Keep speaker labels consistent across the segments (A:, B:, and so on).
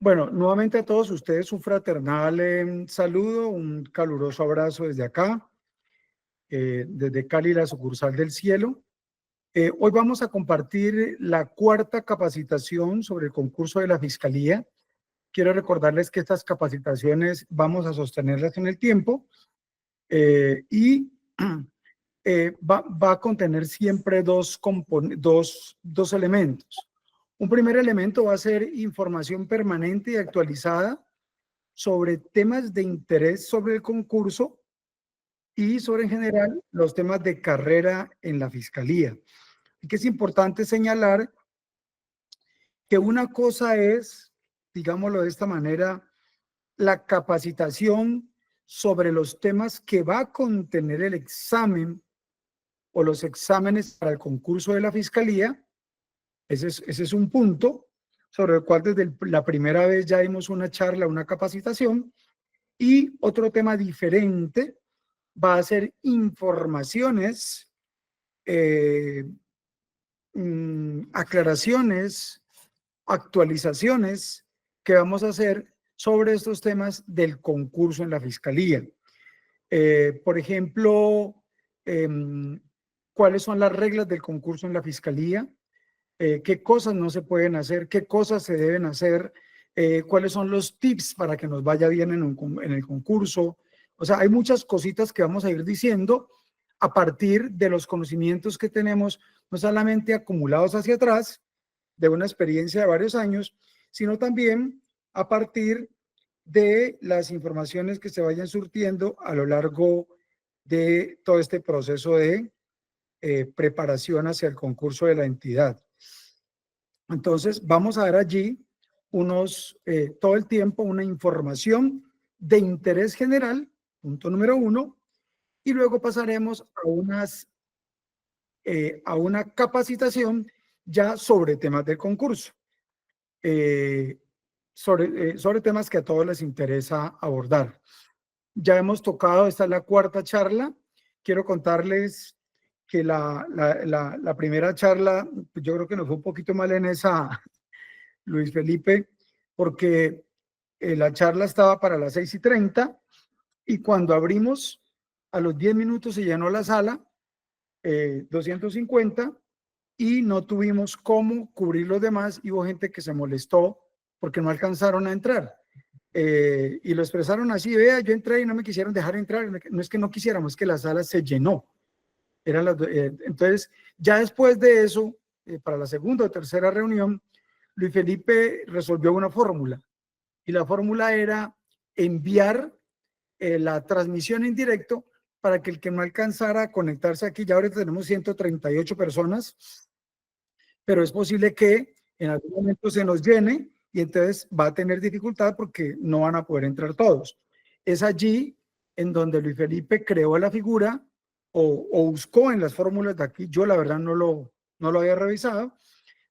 A: Bueno, nuevamente a todos ustedes un fraternal saludo, un caluroso abrazo desde acá, desde Cali, la sucursal del cielo. Hoy vamos a compartir la cuarta capacitación sobre el concurso de la Fiscalía. Quiero recordarles que estas capacitaciones vamos a sostenerlas en el tiempo y va a contener siempre dos elementos. Un primer elemento va a ser información permanente y actualizada sobre temas de interés sobre el concurso y sobre en general los temas de carrera en la Fiscalía. Y que es importante señalar que una cosa es, digámoslo de esta manera, la capacitación sobre los temas que va a contener el examen o los exámenes para el concurso de la Fiscalía. Ese es un punto sobre el cual desde la primera vez ya dimos una charla, una capacitación. Y otro tema diferente va a ser informaciones, aclaraciones, actualizaciones que vamos a hacer sobre estos temas del concurso en la Fiscalía. Por ejemplo, ¿cuáles son las reglas del concurso en la Fiscalía? ¿Qué cosas no se pueden hacer? ¿Qué cosas se deben hacer? ¿Cuáles son los tips para que nos vaya bien en el concurso? O sea, hay muchas cositas que vamos a ir diciendo a partir de los conocimientos que tenemos, no solamente acumulados hacia atrás, de una experiencia de varios años, sino también a partir de las informaciones que se vayan surtiendo a lo largo de todo este proceso de preparación hacia el concurso de la entidad. Entonces, vamos a dar allí todo el tiempo una información de interés general, punto número 1, y luego pasaremos a una capacitación ya sobre temas del concurso, sobre temas que a todos les interesa abordar. Ya hemos tocado, esta es la cuarta charla. Quiero contarles que la primera charla, yo creo que nos fue un poquito mal en esa, Luis Felipe, porque la charla estaba para las 6:30 y cuando abrimos, a los 10 minutos se llenó la sala, 250, y no tuvimos cómo cubrir los demás y hubo gente que se molestó porque no alcanzaron a entrar. Y lo expresaron así: vea, yo entré y no me quisieron dejar entrar. No es que no quisiéramos, es que la sala se llenó. Entonces, ya después de eso, para la segunda o tercera reunión, Luis Felipe resolvió una fórmula, y la fórmula era enviar la transmisión en directo para que el que no alcanzara a conectarse aquí, ya ahorita tenemos 138 personas, pero es posible que en algún momento se nos llene y entonces va a tener dificultad porque no van a poder entrar todos. Es allí en donde Luis Felipe creó la figura o buscó en las fórmulas de aquí, yo la verdad no lo había revisado,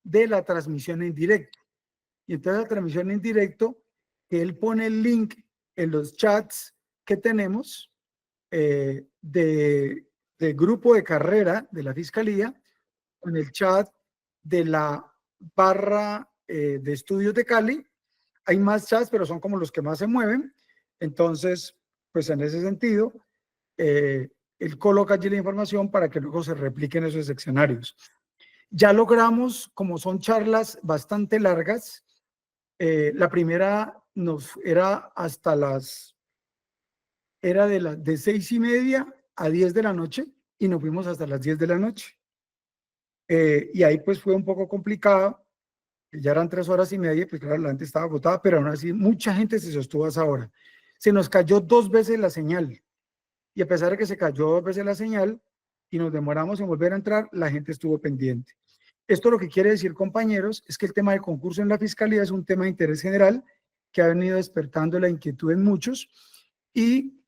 A: de la transmisión en directo. Y entonces la transmisión en directo, que él pone el link en los chats que tenemos de grupo de carrera de la Fiscalía, en el chat de la barra de estudios de Cali. Hay más chats, pero son como los que más se mueven. Entonces, pues en ese sentido, él coloca allí la información para que luego se repliquen esos seccionarios. Ya logramos, como son charlas bastante largas, la primera era hasta era de 6:30 a 10 de la noche y nos fuimos hasta las 10 de la noche. Y ahí pues fue un poco complicado, ya eran 3 horas y media, pues claro, la gente estaba agotada, pero aún así mucha gente se sostuvo a esa hora. Se nos cayó 2 veces la señal, y a pesar de que se cayó 2 veces la señal y nos demoramos en volver a entrar, la gente estuvo pendiente. Esto lo que quiere decir, compañeros, es que el tema del concurso en la Fiscalía es un tema de interés general que ha venido despertando la inquietud en muchos, y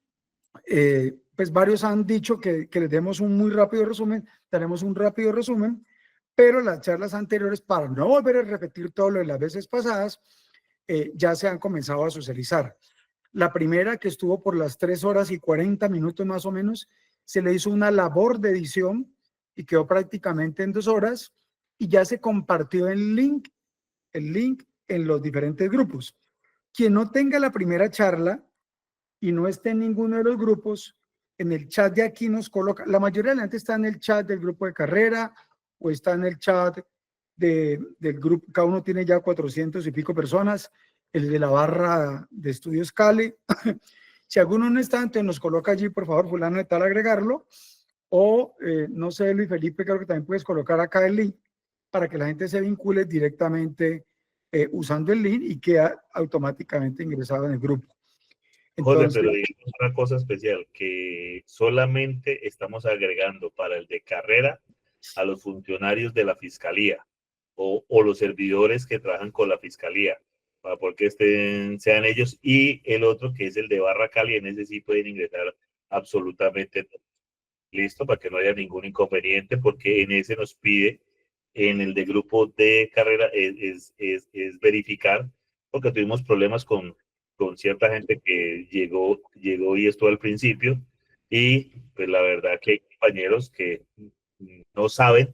A: pues varios han dicho que les demos un muy rápido resumen. Daremos un rápido resumen, pero las charlas anteriores, para no volver a repetir todo lo de las veces pasadas, ya se han comenzado a socializar. La primera, que estuvo por las 3 horas y 40 minutos más o menos, se le hizo una labor de edición y quedó prácticamente en 2 horas, y ya se compartió el link en los diferentes grupos. Quien no tenga la primera charla y no esté en ninguno de los grupos, en el chat de aquí nos coloca, la mayoría de la gente está en el chat del grupo de carrera o está en el chat del grupo, cada uno tiene ya 400 y pico personas, el de la barra de estudios Cali. Si alguno no está, entonces nos coloca allí, por favor, fulano de tal, agregarlo, o no sé, Luis Felipe, creo que también puedes colocar acá el link para que la gente se vincule directamente usando el link y queda automáticamente ingresado en el grupo.
B: José,
A: Entonces,
B: pero digamos una cosa especial, que solamente estamos agregando para el de carrera a los funcionarios de la fiscalía o los servidores que trabajan con la fiscalía, para porque sean ellos, y el otro que es el de Barra Cali, en ese sí pueden ingresar absolutamente todo. Listo, para que no haya ningún inconveniente, porque en ese nos pide, en el de grupo de carrera, es verificar, porque tuvimos problemas con cierta gente que llegó y estuvo al principio, y pues la verdad que hay compañeros que no saben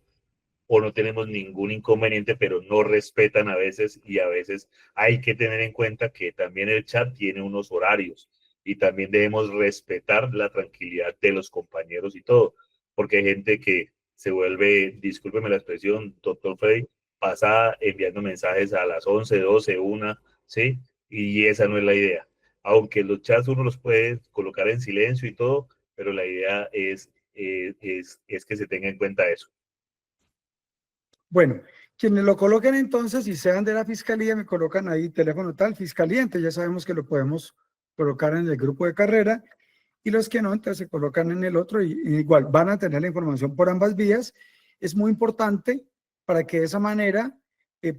B: o no tenemos ningún inconveniente, pero no respetan a veces, y a veces hay que tener en cuenta que también el chat tiene unos horarios y también debemos respetar la tranquilidad de los compañeros y todo, porque hay gente que se vuelve, discúlpeme la expresión, doctor Freddy, pasa enviando mensajes a las 11, 12, 1, ¿sí? Y esa no es la idea. Aunque los chats uno los puede colocar en silencio y todo, pero la idea es que se tenga en cuenta eso.
A: bueno, quienes lo coloquen entonces y sean de la fiscalía, me colocan ahí teléfono tal, fiscalía, entonces ya sabemos que lo podemos colocar en el grupo de carrera, y los que no, entonces se colocan en el otro y igual van a tener la información por ambas vías. Es muy importante para que de esa manera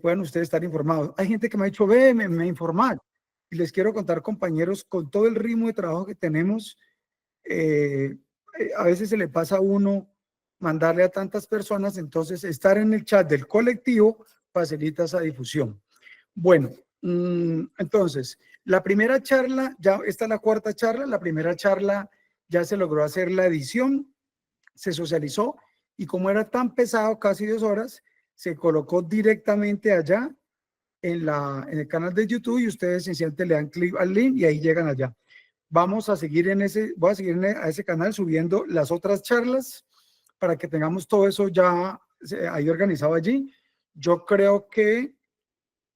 A: puedan ustedes estar informados. Hay gente que me ha dicho, ve, me informar. Y les quiero contar, compañeros, con todo el ritmo de trabajo que tenemos, a veces se le pasa a uno mandarle a tantas personas, entonces estar en el chat del colectivo facilita esa difusión. Bueno, entonces, la primera charla, ya esta es la cuarta charla, la primera charla ya se logró hacer la edición, se socializó, y como era tan pesado, casi 2 horas, se colocó directamente allá en el canal de YouTube, y ustedes sencillamente le dan clic al link y ahí llegan allá. Vamos a seguir voy a seguir a ese canal subiendo las otras charlas para que tengamos todo eso ya ahí organizado allí. Yo creo que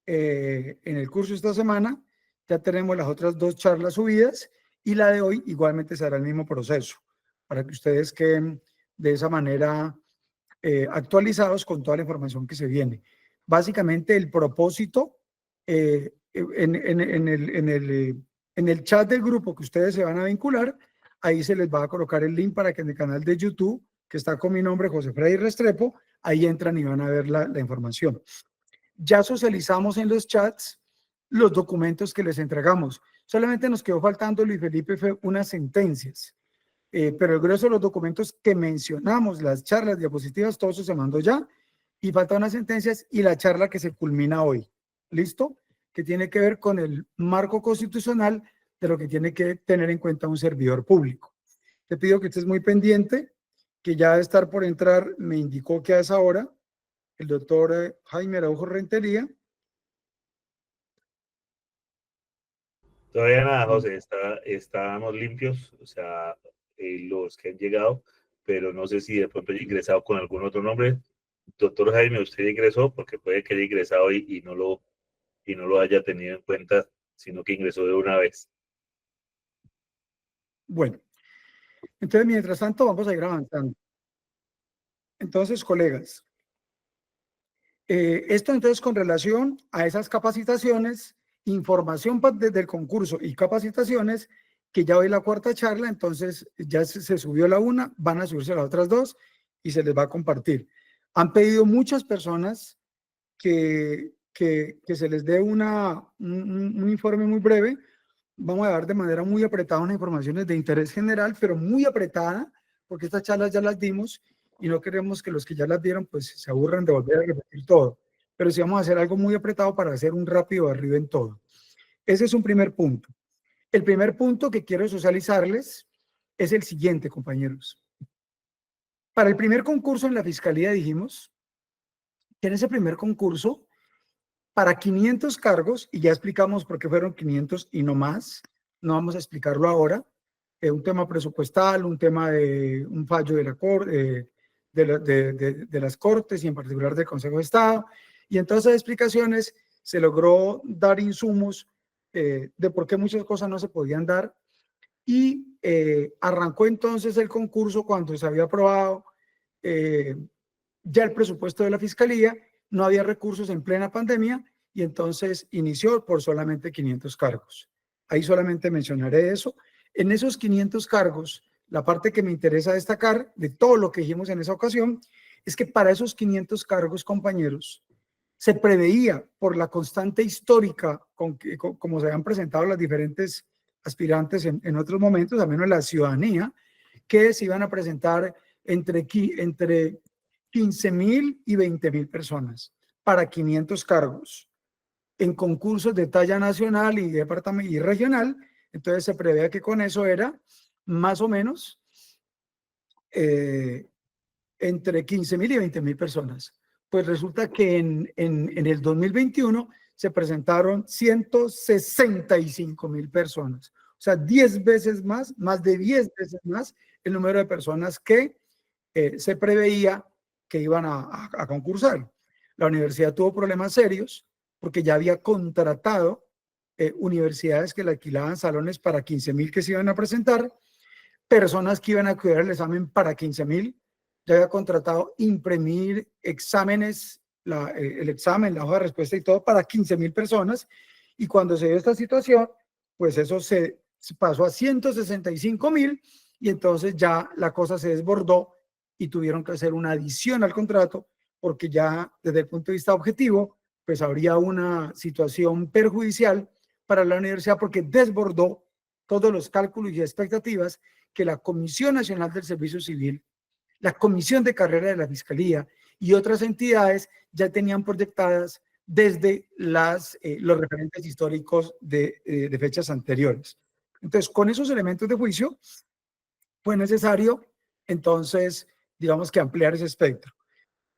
A: en el curso esta semana ya tenemos las otras 2 charlas subidas, y la de hoy igualmente será el mismo proceso para que ustedes queden de esa manera actualizados con toda la información que se viene. Básicamente el propósito en el chat del grupo que ustedes se van a vincular, ahí se les va a colocar el link para que en el canal de YouTube, que está con mi nombre, José Freddy Restrepo, ahí entran y van a ver la información. Ya socializamos en los chats los documentos que les entregamos. Solamente nos quedó faltando, Luis Felipe, fue unas sentencias. Pero el grueso de los documentos que mencionamos, las charlas, diapositivas, todo eso se mandó ya, y faltan unas sentencias y la charla que se culmina hoy. ¿Listo? Que tiene que ver con el marco constitucional de lo que tiene que tener en cuenta un servidor público. Te pido que estés muy pendiente, que ya de estar por entrar, me indicó que a esa hora el doctor Jaime Araujo Rentería.
B: Todavía nada, José, estábamos limpios, o sea, los que han llegado, pero no sé si de pronto haya ingresado con algún otro nombre. Doctor Jaime, usted ingresó, porque puede que haya ingresado y no lo haya tenido en cuenta, sino que ingresó de una vez.
A: Bueno, entonces mientras tanto vamos a ir avanzando. Entonces, colegas, esto entonces con relación a esas capacitaciones, información desde el concurso y capacitaciones, que ya hoy la cuarta charla, entonces ya se subió la una, van a subirse las otras 2 y se les va a compartir. Han pedido muchas personas que se les dé un informe muy breve. Vamos a dar de manera muy apretada unas informaciones de interés general, pero muy apretada, porque estas charlas ya las dimos y no queremos que los que ya las dieron pues se aburran de volver a repetir todo. Pero sí vamos a hacer algo muy apretado para hacer un rápido arriba en todo. Ese es un primer punto. El primer punto que quiero socializarles es el siguiente, compañeros. Para el primer concurso en la Fiscalía dijimos que en ese primer concurso para 500 cargos, y ya explicamos por qué fueron 500 y no más, no vamos a explicarlo ahora, un tema presupuestal, un tema de un fallo de la Corte, de las Cortes y en particular del Consejo de Estado, y en todas esas explicaciones se logró dar insumos de por qué muchas cosas no se podían dar, y arrancó entonces el concurso cuando se había aprobado ya el presupuesto de la Fiscalía, no había recursos en plena pandemia y entonces inició por solamente 500 cargos. Ahí solamente mencionaré eso. En esos 500 cargos, la parte que me interesa destacar de todo lo que dijimos en esa ocasión es que para esos 500 cargos, compañeros, se preveía por la constante histórica como se habían presentado las diferentes aspirantes en otros momentos, al menos la ciudadanía, que se iban a presentar entre 15.000 y 20.000 personas para 500 cargos en concursos de talla nacional y departamental y regional. Entonces se prevé que con eso era más o menos entre 15.000 y 20.000 personas. Pues resulta que en el 2021 se presentaron 165.000 personas. O sea, 10 veces más de 10 veces más el número de personas que se preveía que iban a concursar. La universidad tuvo problemas serios porque ya había contratado universidades que le alquilaban salones para 15.000 que se iban a presentar, personas que iban a cuidar el examen para 15.000, ya había contratado imprimir exámenes, el examen, la hoja de respuesta y todo para 15.000 personas, y cuando se dio esta situación, pues eso se pasó a 165.000 y entonces ya la cosa se desbordó y tuvieron que hacer una adición al contrato porque ya desde el punto de vista objetivo, pues habría una situación perjudicial para la universidad porque desbordó todos los cálculos y expectativas que la Comisión Nacional del Servicio Civil, la Comisión de Carrera de la Fiscalía y otras entidades ya tenían proyectadas desde los referentes históricos de fechas anteriores. Entonces, con esos elementos de juicio, fue necesario, entonces, digamos que ampliar ese espectro.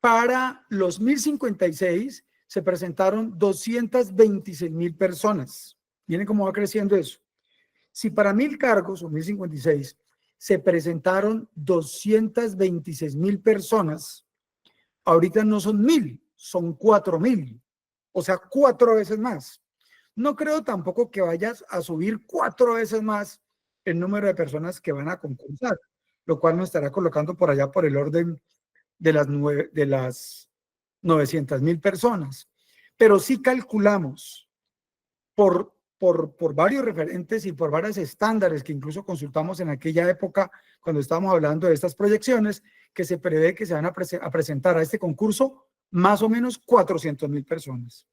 A: Para los 1.056 se presentaron 226.000 personas. Miren cómo va creciendo eso. Si para 1.000 cargos o 1.056 se presentaron 226.000 personas, ahorita no son 1.000, son 4.000. O sea, 4 veces más. No creo tampoco que vayas a subir 4 veces más el número de personas que van a concursar, lo cual nos estará colocando por allá por el orden de las 900.000 personas. Pero sí calculamos por varios referentes y por varios estándares que incluso consultamos en aquella época cuando estábamos hablando de estas proyecciones, que se prevé que se van a presentar a este concurso más o menos 400.000 personas.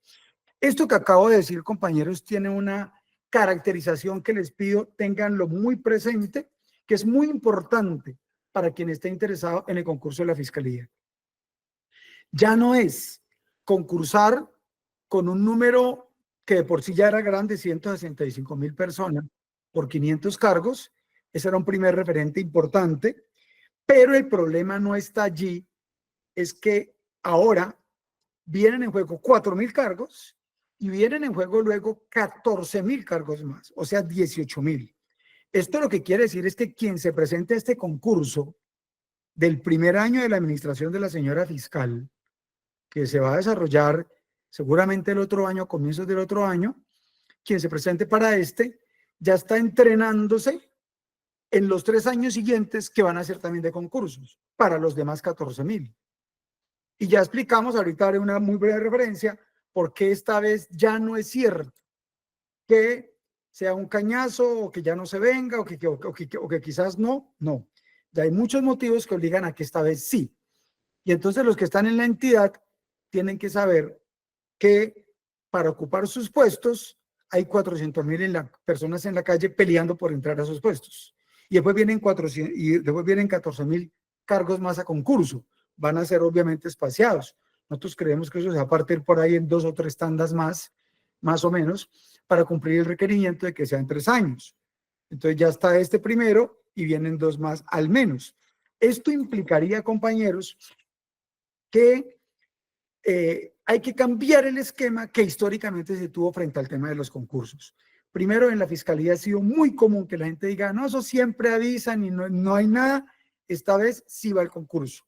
A: Esto que acabo de decir, compañeros, tiene una caracterización que les pido tenganlo muy presente, que es muy importante para quien esté interesado en el concurso de la Fiscalía. Ya no es concursar con un número que de por sí ya era grande, 165.000 personas por 500 cargos. Ese era un primer referente importante, pero el problema no está allí, es que ahora vienen en juego 4.000 cargos y vienen en juego luego 14.000 cargos más, o sea, 18.000. Esto lo que quiere decir es que quien se presente a este concurso del primer año de la administración de la señora fiscal, que se va a desarrollar seguramente el otro año, a comienzos del otro año, quien se presente para este, ya está entrenándose en los 3 años siguientes que van a ser también de concursos, para los demás 14.000. Y ya explicamos, ahorita haré una muy breve referencia, por qué esta vez ya no es cierto que sea un cañazo o que ya no se venga o que quizás no. Ya hay muchos motivos que obligan a que esta vez sí. Y entonces los que están en la entidad tienen que saber que para ocupar sus puestos hay 400.000 personas en la calle peleando por entrar a esos puestos. Y después vienen 14.000 cargos más a concurso. Van a ser obviamente espaciados. Nosotros creemos que eso se va a partir por ahí en 2 o 3 tandas más o menos, para cumplir el requerimiento de que sean 3 años. Entonces ya está este primero y vienen 2 más al menos. Esto implicaría, compañeros, que hay que cambiar el esquema que históricamente se tuvo frente al tema de los concursos. Primero, en la fiscalía ha sido muy común que la gente diga, no, eso siempre avisan y no hay nada, esta vez sí va el concurso.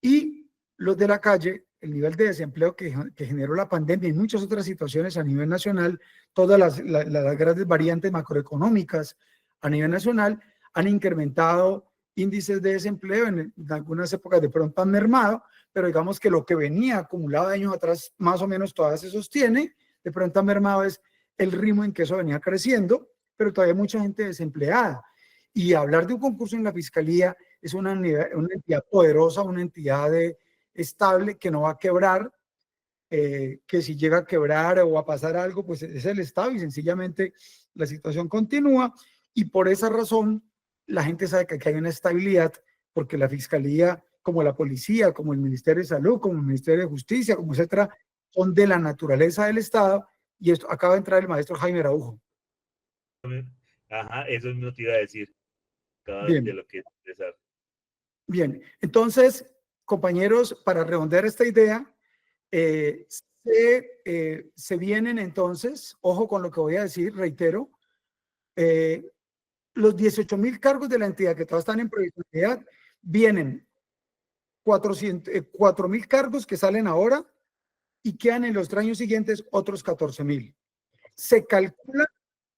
A: Y los de la calle, el nivel de desempleo que generó la pandemia y muchas otras situaciones a nivel nacional, todas las grandes variantes macroeconómicas a nivel nacional han incrementado índices de desempleo, en algunas épocas de pronto han mermado, pero digamos que lo que venía acumulado de años atrás más o menos todavía se sostiene, de pronto ha mermado es el ritmo en que eso venía creciendo, pero todavía hay mucha gente desempleada. Y hablar de un concurso en la fiscalía es una entidad poderosa, una entidad estable que no va a quebrar, que si llega a quebrar o a pasar algo, pues es el Estado y sencillamente la situación continúa y por esa razón la gente sabe que aquí hay una estabilidad porque la Fiscalía, como la Policía, como el Ministerio de Salud, como el Ministerio de Justicia, como etcétera, son de la naturaleza del Estado y esto acaba de entrar el maestro Jaime Araujo.
B: Ajá, eso mismo te iba a decir, de lo que empezar.
A: Bien, entonces, compañeros, para redondear esta idea, se vienen entonces, ojo con lo que voy a decir, reitero, los 18,000 cargos de la entidad que todas están en provisionalidad, vienen 4,000 cargos que salen ahora y quedan en los años siguientes otros 14,000. Se calcula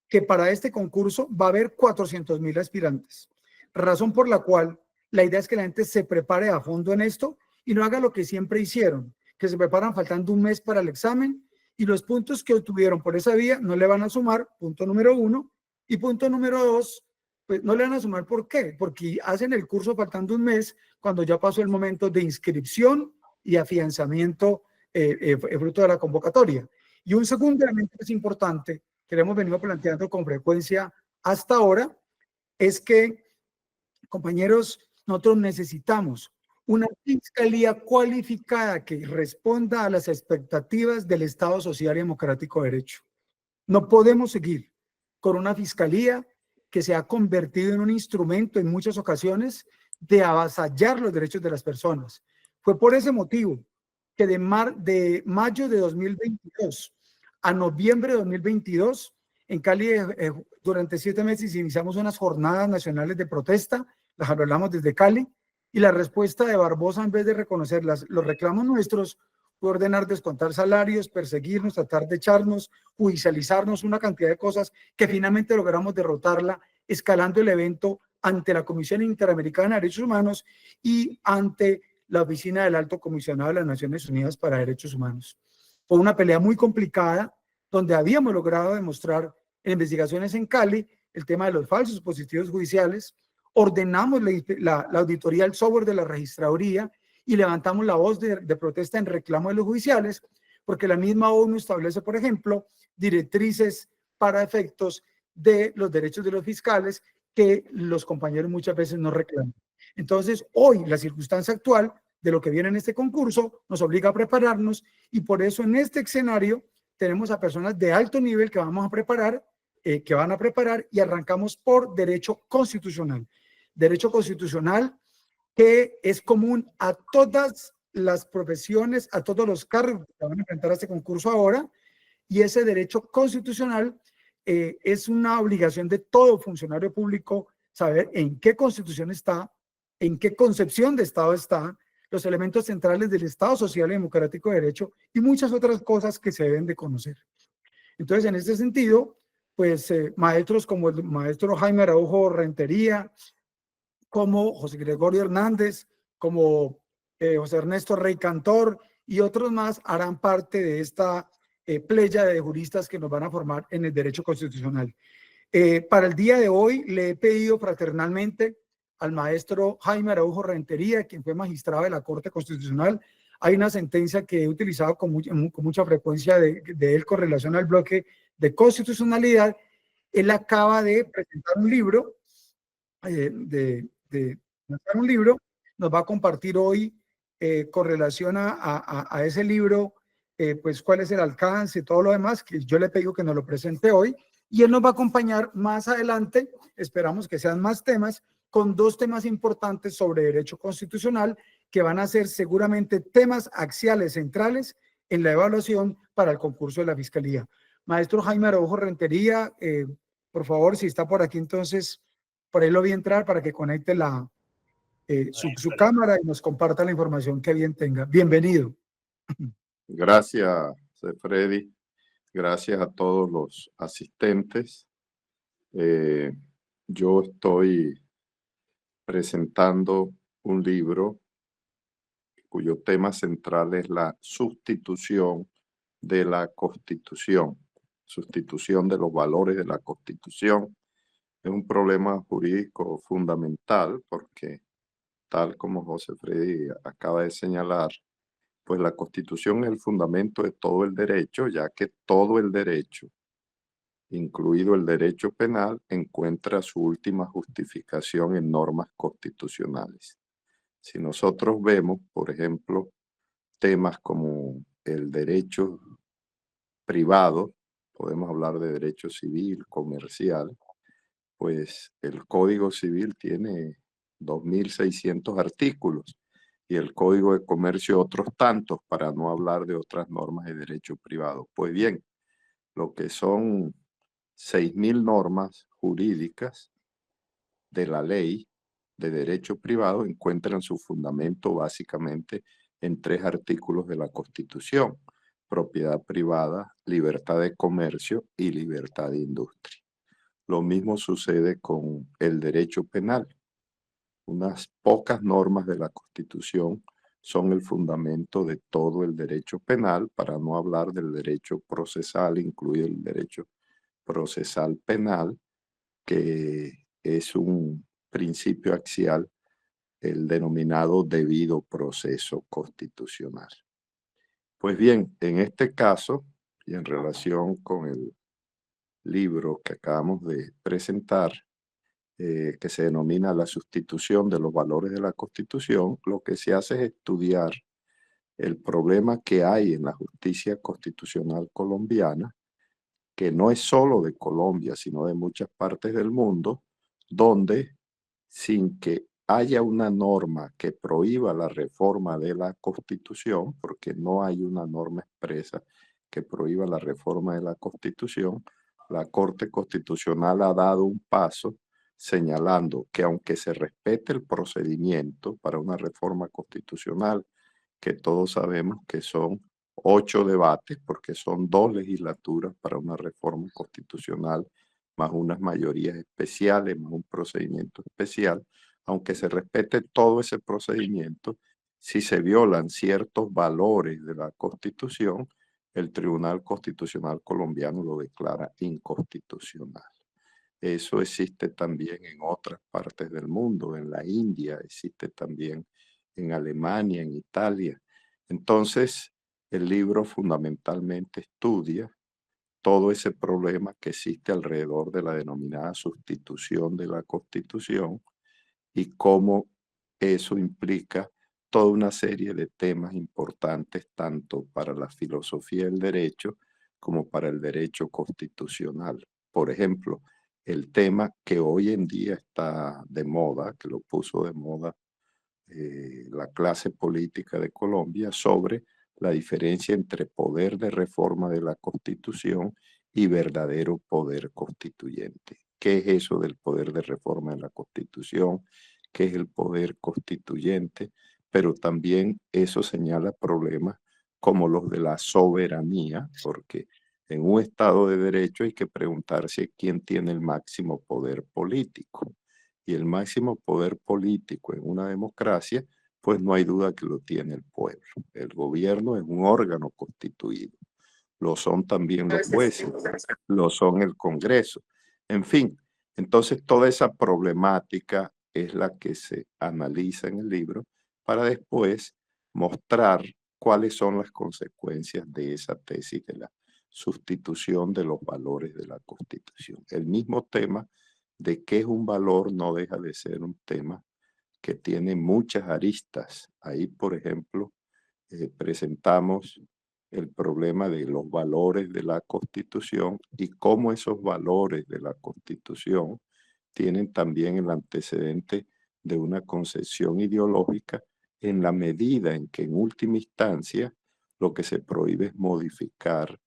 A: que para este concurso va a haber 400,000 aspirantes, razón por la cual la idea es que la gente se prepare a fondo en esto y no haga lo que siempre hicieron, que se preparan faltando un mes para el examen y los puntos que obtuvieron por esa vía no le van a sumar, punto número 1, y punto número 2, pues no le van a sumar, ¿por qué? Porque hacen el curso faltando un mes cuando ya pasó el momento de inscripción y afianzamiento fruto de la convocatoria. Y un segundo elemento que es importante, que le hemos venido planteando con frecuencia hasta ahora, es que, compañeros, nosotros necesitamos una fiscalía cualificada que responda a las expectativas del Estado Social y Democrático de Derecho. No podemos seguir con una fiscalía que se ha convertido en un instrumento en muchas ocasiones de avasallar los derechos de las personas. Fue por ese motivo que de mayo de 2022 a noviembre de 2022, en Cali, durante 7 meses iniciamos unas jornadas nacionales de protesta, las hablamos desde Cali, y la respuesta de Barbosa, en vez de reconocer los reclamos nuestros, fue ordenar descontar salarios, perseguirnos, tratar de echarnos, judicializarnos, una cantidad de cosas que finalmente logramos derrotarla, escalando el evento ante la Comisión Interamericana de Derechos Humanos y ante la Oficina del Alto Comisionado de las Naciones Unidas para Derechos Humanos. Fue una pelea muy complicada, donde habíamos logrado demostrar en investigaciones en Cali el tema de los falsos positivos judiciales, ordenamos la auditoría del software de la registraduría y levantamos la voz de protesta en reclamo de los judiciales, porque la misma ONU establece, por ejemplo, directrices para efectos de los derechos de los fiscales que los compañeros muchas veces no reclaman. Entonces, hoy, la circunstancia actual de lo que viene en este concurso nos obliga a prepararnos y por eso en este escenario tenemos a personas de alto nivel que vamos a preparar, que van a preparar y arrancamos por derecho constitucional. Derecho constitucional que es común a todas las profesiones, a todos los cargos que van a enfrentar a este concurso ahora, y ese derecho constitucional es una obligación de todo funcionario público saber en qué constitución está, en qué concepción de Estado está, los elementos centrales del Estado Social y Democrático de Derecho y muchas otras cosas que se deben de conocer. Entonces, en este sentido, pues maestros como el maestro Jaime Araujo Rentería, como José Gregorio Hernández, como José Ernesto Rey Cantor y otros más harán parte de esta playa de juristas que nos van a formar en el derecho constitucional. Para el día de hoy le he pedido fraternalmente al maestro Jaime Araujo Rentería, quien fue magistrado de la Corte Constitucional. Hay una sentencia que he utilizado con mucha frecuencia de él con relación al bloque de constitucionalidad. Él acaba de presentar un libro, nos va a compartir hoy con relación a ese libro, pues cuál es el alcance y todo lo demás, que yo le pido que nos lo presente hoy, y él nos va a acompañar más adelante, esperamos que sean más temas, con 2 temas importantes sobre derecho constitucional, que van a ser seguramente temas axiales centrales en la evaluación para el concurso de la Fiscalía. Maestro Jaime Araujo Rentería, por favor, si está por aquí, entonces, por ahí lo vi entrar para que conecte su cámara y nos comparta la información que bien tenga. Bienvenido.
C: Gracias, Freddy. Gracias a todos los asistentes. Yo estoy presentando un libro cuyo tema central es la sustitución de la Constitución, sustitución de los valores de la Constitución. Es un problema jurídico fundamental porque, tal como José Freddy acaba de señalar, pues la Constitución es el fundamento de todo el derecho, ya que todo el derecho, incluido el derecho penal, encuentra su última justificación en normas constitucionales. Si nosotros vemos, por ejemplo, temas como el derecho privado, podemos hablar de derecho civil, comercial, pues el Código Civil tiene 2.600 artículos y el Código de Comercio otros tantos, para no hablar de otras normas de derecho privado. Pues bien, lo que son 6.000 normas jurídicas de la ley de derecho privado encuentran su fundamento básicamente en 3 artículos de la Constitución: propiedad privada, libertad de comercio y libertad de industria. Lo mismo sucede con el derecho penal. Unas pocas normas de la Constitución son el fundamento de todo el derecho penal, para no hablar del derecho procesal, incluido el derecho procesal penal, que es un principio axial, el denominado debido proceso constitucional. Pues bien, en este caso, y en relación con el libro que acabamos de presentar, que se denomina La sustitución de los valores de la Constitución, lo que se hace es estudiar el problema que hay en la justicia constitucional colombiana, que no es solo de Colombia, sino de muchas partes del mundo, donde sin que haya una norma que prohíba la reforma de la Constitución, porque no hay una norma expresa que prohíba la reforma de la Constitución, la Corte Constitucional ha dado un paso señalando que, aunque se respete el procedimiento para una reforma constitucional, que todos sabemos que son 8 debates, porque son 2 legislaturas para una reforma constitucional, más unas mayorías especiales, más un procedimiento especial, aunque se respete todo ese procedimiento, si se violan ciertos valores de la Constitución, el Tribunal Constitucional colombiano lo declara inconstitucional. Eso existe también en otras partes del mundo, en la India, existe también en Alemania, en Italia. Entonces, el libro fundamentalmente estudia todo ese problema que existe alrededor de la denominada sustitución de la Constitución y cómo eso implica toda una serie de temas importantes, tanto para la filosofía del derecho como para el derecho constitucional. Por ejemplo, el tema que hoy en día está de moda, que lo puso de moda la clase política de Colombia, sobre la diferencia entre poder de reforma de la Constitución y verdadero poder constituyente. ¿Qué es eso del poder de reforma de la Constitución? ¿Qué es el poder constituyente? Pero también eso señala problemas como los de la soberanía, porque en un Estado de Derecho hay que preguntarse quién tiene el máximo poder político. Y el máximo poder político en una democracia, pues no hay duda que lo tiene el pueblo. El gobierno es un órgano constituido. Lo son también los jueces, lo son el Congreso. En fin, entonces toda esa problemática es la que se analiza en el libro para después mostrar cuáles son las consecuencias de esa tesis de la sustitución de los valores de la Constitución. El mismo tema de qué es un valor no deja de ser un tema que tiene muchas aristas. Ahí, por ejemplo, presentamos el problema de los valores de la Constitución y cómo esos valores de la Constitución tienen también el antecedente de una concepción ideológica, en la medida en que en última instancia Lo que se prohíbe es modificar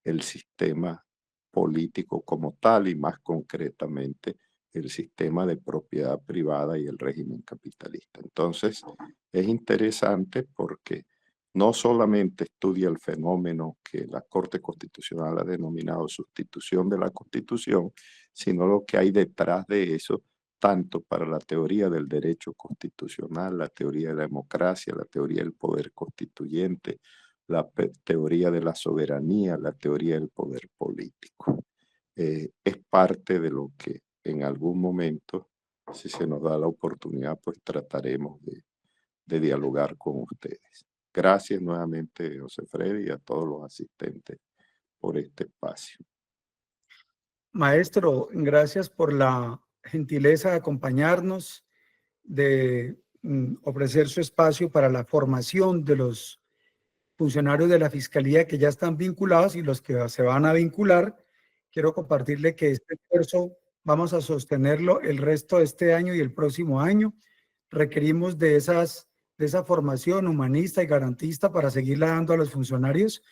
C: el sistema político como tal y más concretamente el sistema de propiedad privada y el régimen capitalista. Entonces, es interesante porque no solamente estudia el fenómeno que la Corte Constitucional ha denominado sustitución de la Constitución, sino lo que hay detrás de eso, tanto para la teoría del derecho constitucional, la teoría de la democracia, la teoría del poder constituyente, la teoría de la soberanía, la teoría del poder político. Es parte de lo que en algún momento, si se nos da la oportunidad, pues trataremos de dialogar con ustedes. Gracias nuevamente, José Freddy, y a todos los asistentes por este espacio.
A: Maestro, gracias por la gentileza de acompañarnos, de ofrecer su espacio para la formación de los funcionarios de la Fiscalía que ya están vinculados y los que se van a vincular. Quiero compartirle que este esfuerzo vamos a sostenerlo el resto de este año y el próximo año. Requerimos de esa formación humanista y garantista para seguirla dando a los funcionarios.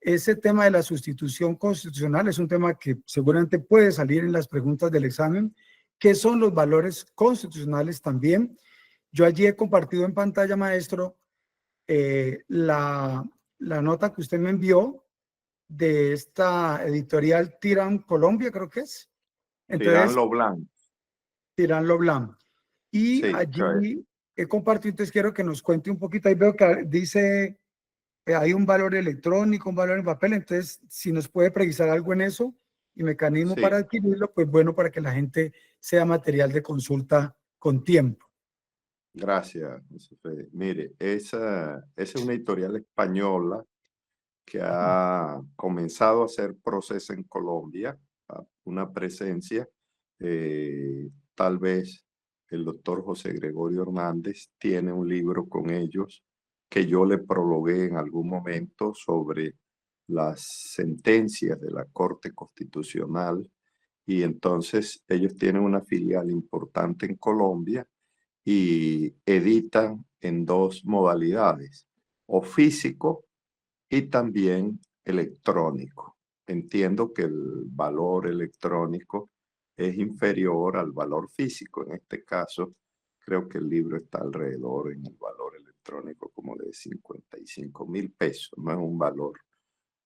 A: Ese tema de la sustitución constitucional es un tema que seguramente puede salir en las preguntas del examen. ¿Qué son los valores constitucionales también? Yo allí he compartido en pantalla, maestro, la nota que usted me envió de esta editorial Tirán Colombia, creo que es. Entonces,
C: Tirán Loblan.
A: Tirán Loblan. Y
C: Sí,
A: allí he compartido, entonces quiero que nos cuente un poquito. Ahí veo que dice, hay un valor electrónico, un valor en papel. Entonces, si nos puede precisar algo en eso y mecanismo
C: sí.
A: para adquirirlo, pues bueno, para que la gente sea material de consulta con tiempo.
C: Gracias, José Fede. Mire, esa es una editorial española que ha comenzado a hacer proceso en Colombia, una presencia. Tal vez el doctor José Gregorio Hernández tiene un libro con ellos que yo le prologué en algún momento sobre las sentencias de la Corte Constitucional, y entonces ellos tienen una filial importante en Colombia y editan en dos modalidades, o físico y también electrónico. Entiendo que el valor electrónico es inferior al valor físico. En este caso, creo que el libro está alrededor en el valor electrónico como de 55.000 pesos. No es un valor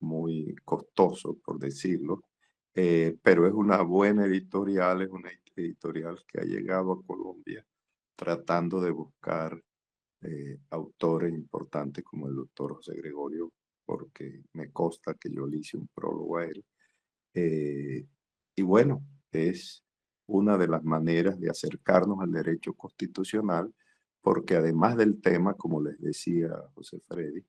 C: muy costoso, por decirlo, pero es una buena editorial, es una editorial que ha llegado a Colombia tratando de buscar autores importantes como el doctor José Gregorio, porque me consta que yo le hice un prólogo a él. Y bueno, es una de las maneras de acercarnos al derecho constitucional, porque además del tema, como les decía José Freddy,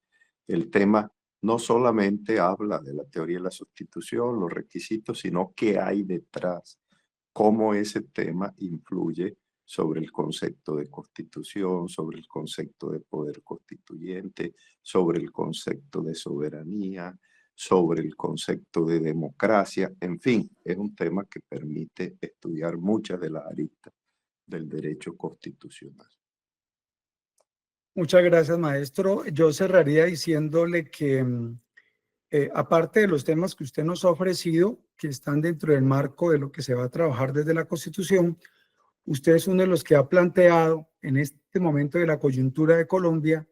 C: el tema no solamente habla de la teoría de la sustitución, los requisitos, sino qué hay detrás, cómo ese tema influye sobre el concepto de constitución, sobre el concepto de poder constituyente, sobre el concepto de soberanía, sobre el concepto de democracia. En fin, es un tema que permite estudiar muchas de las aristas del derecho constitucional.
A: Muchas gracias, maestro. Yo cerraría diciéndole que aparte de los temas que usted nos ha ofrecido, que están dentro del marco de lo que se va a trabajar desde la Constitución, usted es uno de los que ha planteado en este momento de la coyuntura de Colombia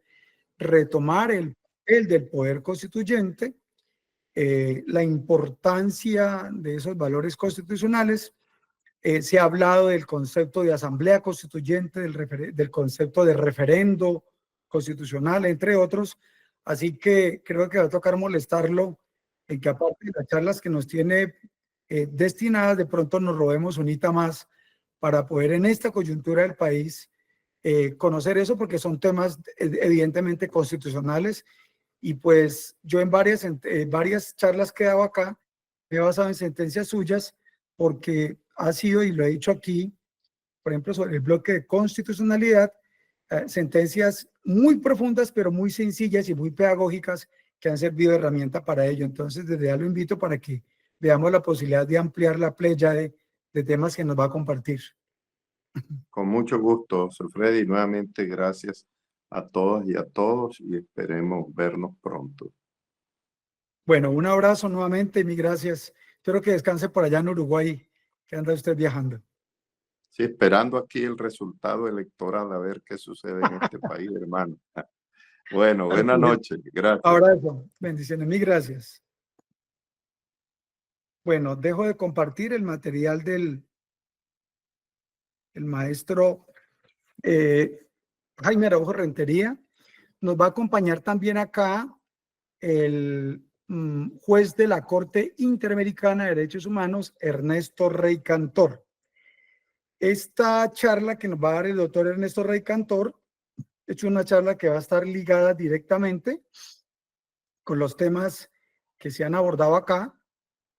A: retomar el papel del poder constituyente, la importancia de esos valores constitucionales. Se ha hablado del concepto de asamblea constituyente, del concepto de referendo constitucional, entre otros. Así que creo que va a tocar molestarlo en que aparte de las charlas que nos tiene destinadas, de pronto nos robemos unita más para poder en esta coyuntura del país conocer eso, porque son temas evidentemente constitucionales. Y pues yo en varias charlas que he dado acá me he basado en sentencias suyas, porque ha sido, y lo he dicho aquí, por ejemplo, sobre el bloque de constitucionalidad, sentencias muy profundas, pero muy sencillas y muy pedagógicas que han servido de herramienta para ello. Entonces, desde ya lo invito para que veamos la posibilidad de ampliar la playa de temas que nos va a compartir.
C: Con mucho gusto, Sir Freddy. Nuevamente, gracias a todas y a todos y esperemos vernos pronto.
A: Bueno, un abrazo nuevamente y mil gracias. Espero que descanse por allá en Uruguay, que anda usted viajando.
C: Sí, esperando aquí el resultado electoral a ver qué sucede en este país, hermano. Bueno, buenas noches. Gracias.
A: Abrazo. Bendiciones. Mil gracias. Bueno, dejo de compartir el material del maestro Jaime Araujo Rentería. Nos va a acompañar también acá el juez de la Corte Interamericana de Derechos Humanos, Ernesto Rey Cantor. Esta charla que nos va a dar el doctor Ernesto Rey Cantor es una charla que va a estar ligada directamente con los temas que se han abordado acá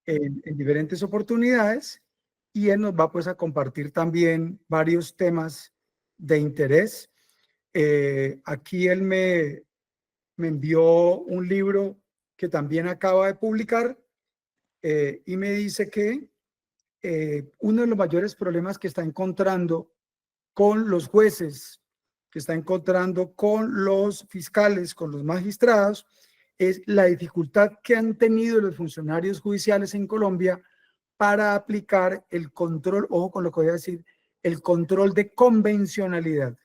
A: en diferentes oportunidades, y él nos va pues a compartir también varios temas de interés. Aquí él me envió un libro que también acaba de publicar y me dice que uno de los mayores problemas que está encontrando con los jueces, que está encontrando con los fiscales, con los magistrados, es la dificultad que han tenido los funcionarios judiciales en Colombia para aplicar el control, ojo con lo que voy a decir, el control de convencionalidad.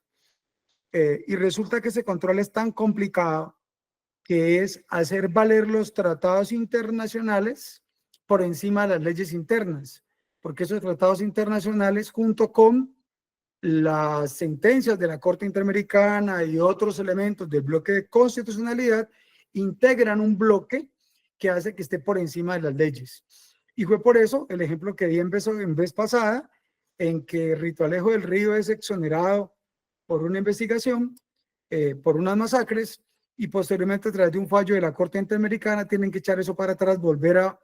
A: Y resulta que ese control es tan complicado que es hacer valer los tratados internacionales por encima de las leyes internas, porque esos tratados internacionales, junto con las sentencias de la Corte Interamericana y otros elementos del bloque de constitucionalidad, integran un bloque que hace que esté por encima de las leyes. Y fue por eso el ejemplo que di en vez pasada, en que Rito Alejo del Río es exonerado por una investigación, por unas masacres, y posteriormente a través de un fallo de la Corte Interamericana tienen que echar eso para atrás, volver a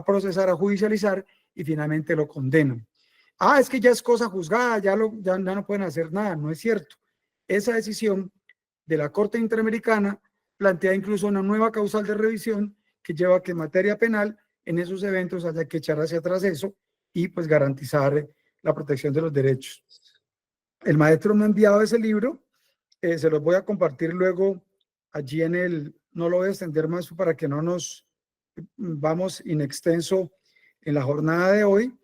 A: procesar, a judicializar, y finalmente lo condenan. Ah, es que ya es cosa juzgada, ya no pueden hacer nada. No es cierto. Esa decisión de la Corte Interamericana plantea incluso una nueva causal de revisión que lleva a que en materia penal en esos eventos haya que echar hacia atrás eso y pues garantizar la protección de los derechos. El maestro me ha enviado ese libro, se los voy a compartir luego allí no lo voy a extender más para que no nos vamos in extenso en la jornada de hoy.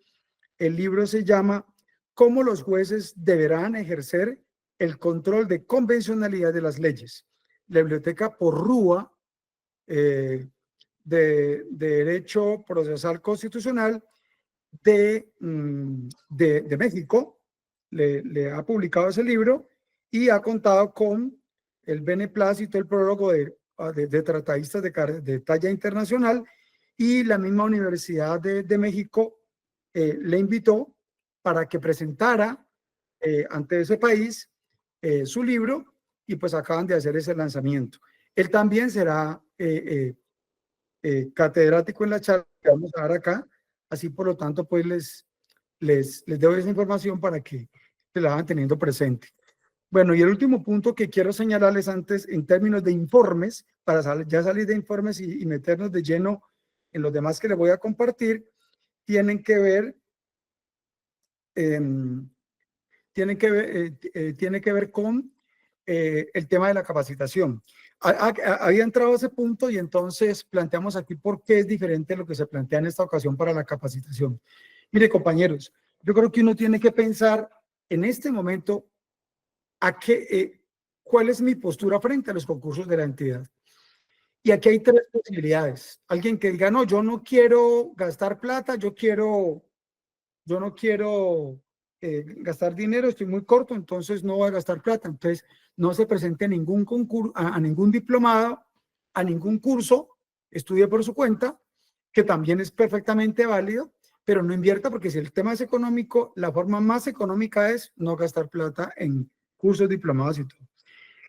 A: El libro se llama ¿Cómo los jueces deberán ejercer el control de convencionalidad de las leyes? La Biblioteca Porrúa de Derecho Procesal Constitucional de México le ha publicado ese libro y ha contado con el beneplácito, el prólogo de tratadistas de talla internacional, y la misma Universidad de México le invitó para que presentara ante ese país su libro, y pues acaban de hacer ese lanzamiento. Él también será catedrático en la charla que vamos a dar acá, así por lo tanto pues les doy esa información para que se la vayan teniendo presente. Bueno, y el último punto que quiero señalarles antes en términos de informes, para ya salir de informes y meternos de lleno en los demás que les voy a compartir, tienen que ver con el tema de la capacitación. Había entrado a ese punto y entonces planteamos aquí por qué es diferente lo que se plantea en esta ocasión para la capacitación. Mire, compañeros, yo creo que uno tiene que pensar en este momento cuál es mi postura frente a los concursos de la entidad. Y aquí hay tres posibilidades. Alguien que diga, no, yo no quiero gastar plata, yo no quiero gastar dinero, estoy muy corto, entonces no voy a gastar plata. Entonces no se presente a ningún concurso, a ningún diplomado, a ningún curso, estudie por su cuenta, que también es perfectamente válido, pero no invierta, porque si el tema es económico, la forma más económica es no gastar plata en cursos, diplomados y todo.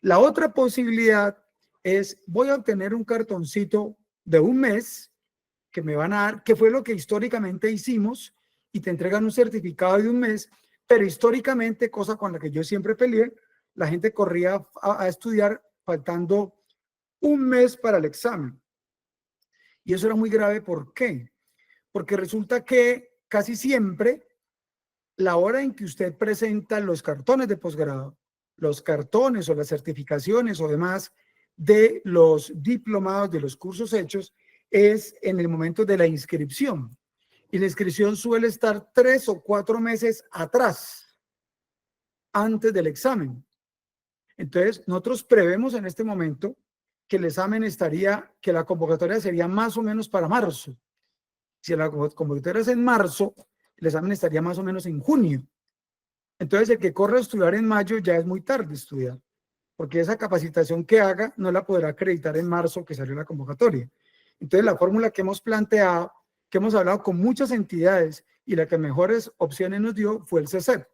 A: La otra posibilidad es, voy a obtener un cartoncito de un mes que me van a dar, que fue lo que históricamente hicimos, y te entregan un certificado de un mes, pero históricamente, cosa con la que yo siempre peleé, la gente corría a estudiar faltando un mes para el examen. Y eso era muy grave. ¿Por qué? Porque resulta que casi siempre la hora en que usted presenta los cartones de posgrado los cartones o las certificaciones o demás de los diplomados, de los cursos hechos, es en el momento de la inscripción. Y la inscripción suele estar 3 o 4 meses atrás, antes del examen. Entonces, nosotros prevemos en este momento que el examen estaría, que la convocatoria sería más o menos para marzo. Si la convocatoria es en marzo, el examen estaría más o menos en junio. Entonces, el que corre a estudiar en mayo ya es muy tarde estudiar, porque esa capacitación que haga no la podrá acreditar en marzo que salió la convocatoria. Entonces, la fórmula que hemos planteado, que hemos hablado con muchas entidades y la que mejores opciones nos dio fue el CECEP.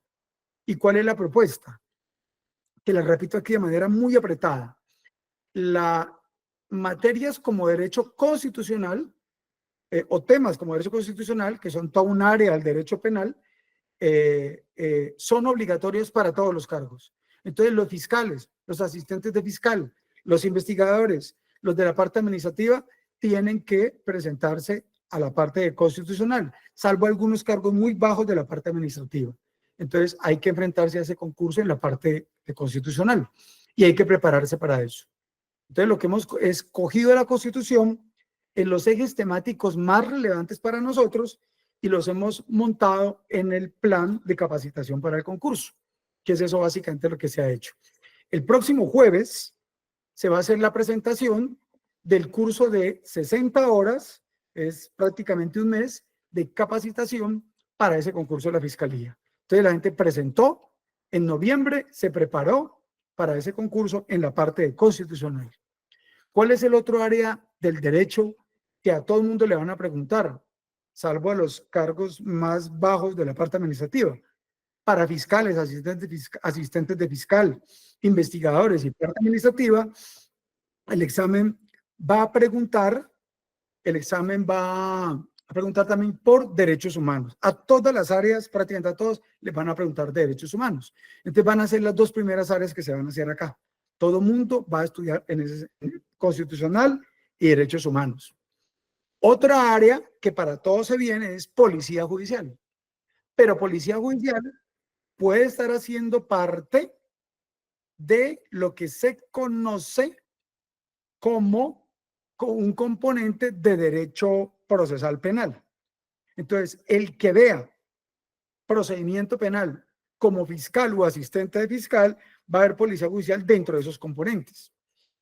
A: ¿Y cuál es la propuesta? Que la repito aquí de manera muy apretada. Las materias como derecho constitucional o temas como derecho constitucional, que son toda un área del derecho penal, son obligatorios para todos los cargos. Entonces, los fiscales, los asistentes de fiscal, los investigadores, los de la parte administrativa, tienen que presentarse a la parte de constitucional, salvo algunos cargos muy bajos de la parte administrativa. Entonces, hay que enfrentarse a ese concurso en la parte de constitucional y hay que prepararse para eso. Entonces, lo que hemos escogido de la Constitución en los ejes temáticos más relevantes para nosotros y los hemos montado en el plan de capacitación para el concurso, que es eso básicamente lo que se ha hecho. El próximo jueves se va a hacer la presentación del curso de 60 horas, es prácticamente un mes de capacitación para ese concurso de la Fiscalía. Entonces la gente presentó, en noviembre se preparó para ese concurso en la parte de constitucional. ¿Cuál es el otro área del derecho que a todo el mundo le van a preguntar, salvo a los cargos más bajos de la parte administrativa? Para fiscales, asistentes de fiscal, investigadores y parte administrativa, el examen va a preguntar, también por derechos humanos. A todas las áreas, prácticamente a todos, les van a preguntar de derechos humanos. Entonces van a ser las dos primeras áreas que se van a hacer acá. Todo mundo va a estudiar en ese constitucional y derechos humanos. Otra área que para todos se viene es policía judicial. Pero policía judicial puede estar haciendo parte de lo que se conoce como un componente de derecho procesal penal. Entonces, el que vea procedimiento penal como fiscal o asistente de fiscal, va a haber policía judicial dentro de esos componentes.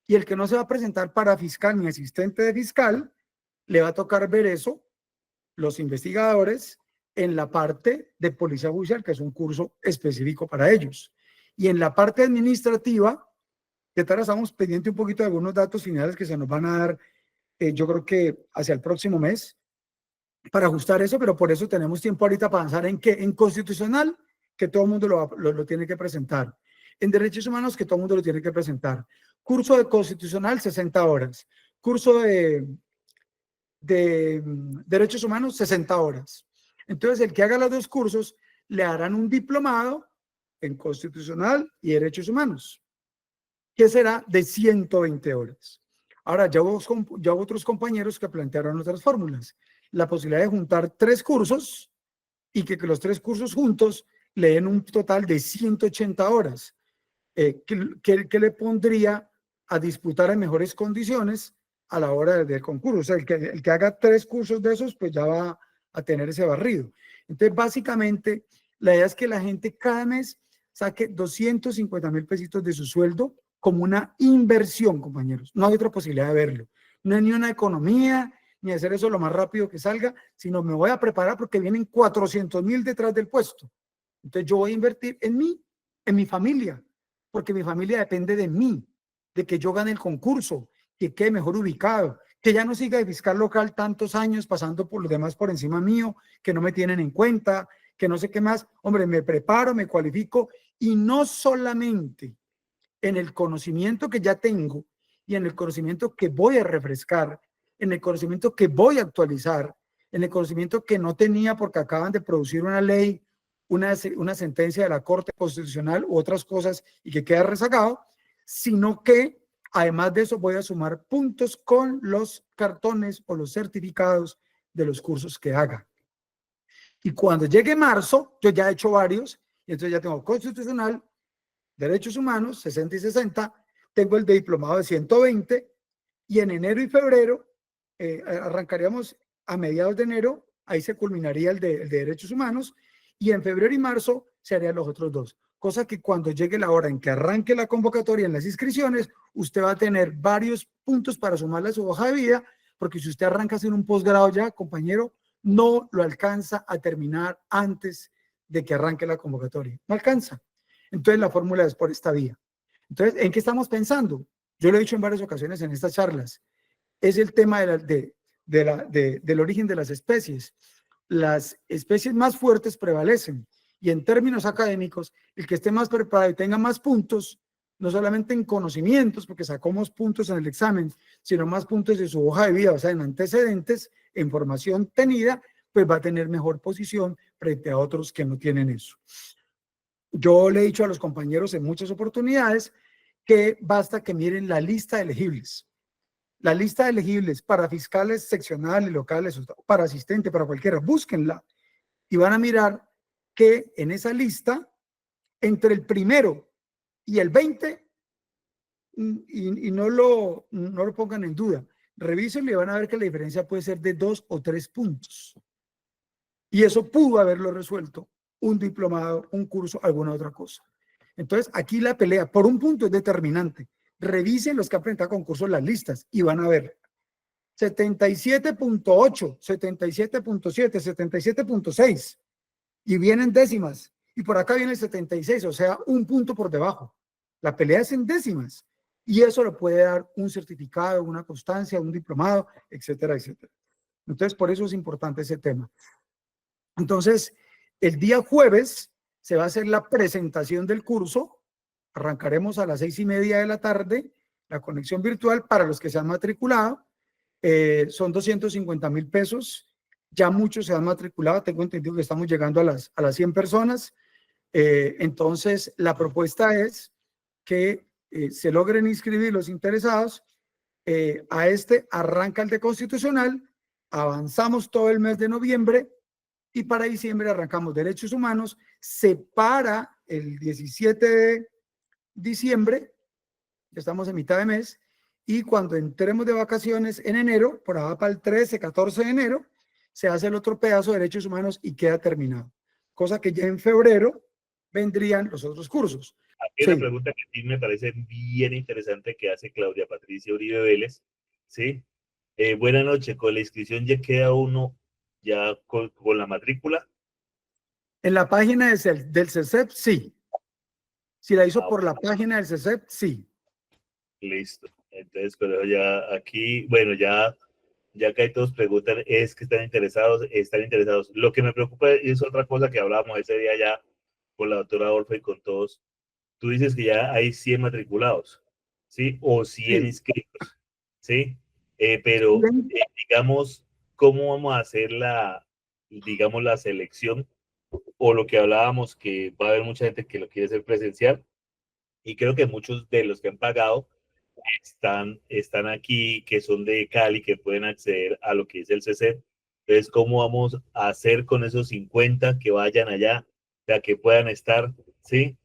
A: Y el que no se va a presentar para fiscal ni asistente de fiscal, le va a tocar ver eso, los investigadores, en la parte de policía judicial, que es un curso específico para ellos. Y en la parte administrativa, de tal estamos pendientes un poquito de algunos datos finales que se nos van a dar, yo creo que hacia el próximo mes, para ajustar eso, pero por eso tenemos tiempo ahorita para avanzar en qué, en constitucional, que todo el mundo lo tiene que presentar. En derechos humanos, que todo el mundo lo tiene que presentar. Curso de constitucional, 60 horas. Curso de derechos humanos, 60 horas. Entonces, el que haga los dos cursos, le harán un diplomado en constitucional y derechos humanos, que será de 120 horas. Ahora, ya hubo otros compañeros que plantearon otras fórmulas. La posibilidad de juntar 3 cursos y que los 3 cursos juntos le den un total de 180 horas, que le pondría a disputar en mejores condiciones a la hora del concurso. O sea, el que haga 3 cursos de esos, pues ya va a tener ese barrido. Entonces, básicamente, la idea es que la gente cada mes saque 250,000 pesitos de su sueldo como una inversión, compañeros. No hay otra posibilidad de verlo. No hay ni una economía, ni hacer eso lo más rápido que salga, sino me voy a preparar porque vienen 400,000 detrás del puesto. Entonces yo voy a invertir en mí, en mi familia, porque mi familia depende de mí, de que yo gane el concurso, que quede mejor ubicado, que ya no siga de fiscal local tantos años pasando por los demás por encima mío, que no me tienen en cuenta, que no sé qué más. Hombre, me preparo, me cualifico y no solamente en el conocimiento que ya tengo y en el conocimiento que voy a refrescar, en el conocimiento que voy a actualizar, en el conocimiento que no tenía porque acaban de producir una ley, una sentencia de la Corte Constitucional u otras cosas y que queda rezagado, sino que además de eso voy a sumar puntos con los cartones o los certificados de los cursos que haga. Y cuando llegue marzo, yo ya he hecho varios, y entonces ya tengo constitucional, derechos humanos, 60 y 60, tengo el de diplomado de 120, y en enero y febrero, arrancaríamos a mediados de enero, ahí se culminaría el de derechos humanos, y en febrero y marzo se harían los otros dos. Cosa que cuando llegue la hora en que arranque la convocatoria en las inscripciones, usted va a tener varios puntos para sumarle a su hoja de vida, porque si usted arranca a hacer un posgrado ya, compañero, no lo alcanza a terminar antes de que arranque la convocatoria. No alcanza. Entonces la fórmula es por esta vía. Entonces, ¿en qué estamos pensando? Yo lo he dicho en varias ocasiones en estas charlas. Es el tema del origen de las especies. Las especies más fuertes prevalecen. Y en términos académicos, el que esté más preparado y tenga más puntos, no solamente en conocimientos, porque sacamos puntos en el examen, sino más puntos de su hoja de vida, o sea, en antecedentes, en formación tenida, pues va a tener mejor posición frente a otros que no tienen eso. Yo le he dicho a los compañeros en muchas oportunidades que basta que miren la lista de elegibles. La lista de elegibles para fiscales seccionales, locales, para asistente, para cualquiera, búsquenla y van a mirar que en esa lista, entre el primero y el 20, y no lo pongan en duda, revísenlo y van a ver que la diferencia puede ser de 2 o 3 puntos. Y eso pudo haberlo resuelto un diplomado, un curso, alguna otra cosa. Entonces, aquí la pelea por un punto es determinante. Revisen los que han presentado concursos las listas y van a ver 77.8, 77.7, 77.6 y vienen décimas. Y por acá viene el 76, o sea, un punto por debajo. La pelea es en décimas y eso le puede dar un certificado, una constancia, un diplomado, etcétera, etcétera. Entonces, por eso es importante ese tema. Entonces, el día jueves se va a hacer la presentación del curso. Arrancaremos a las 6:30 de la tarde, la conexión virtual para los que se han matriculado. Son 250,000 pesos. Ya muchos se han matriculado. Tengo entendido que estamos llegando a las 100 personas. Entonces, la propuesta es que se logren inscribir los interesados. A este arranca el de constitucional. Avanzamos todo el mes de noviembre. Y para diciembre arrancamos derechos humanos, se para el 17 de diciembre, ya estamos en mitad de mes, y cuando entremos de vacaciones en enero, por allá para el 13, 14 de enero, se hace el otro pedazo de derechos humanos y queda terminado. Cosa que ya en febrero vendrían los otros cursos.
B: Aquí hay una pregunta que a mí me parece bien interesante que hace Claudia Patricia Uribe Vélez, ¿sí? Buenas noches, con la inscripción ya queda uno ya con la matrícula.
A: En la página del CESEP, sí. Si la hizo por la página del CESEP, sí.
B: Listo. Entonces, pero ya aquí, bueno, ya que hay todos preguntan, es que están interesados. Lo que me preocupa es otra cosa que hablábamos ese día ya con la doctora Orfa y con todos. Tú dices que ya hay 100 matriculados, ¿sí? O 100 inscritos, ¿sí? Pero, digamos, ¿cómo vamos a hacer la selección? O lo que hablábamos, que va a haber mucha gente que lo quiere hacer presencial. Y creo que muchos de los que han pagado están aquí, que son de Cali, que pueden acceder a lo que es el CC. Entonces, ¿cómo vamos a hacer con esos 50 que vayan allá? O sea, que puedan estar, ¿sí?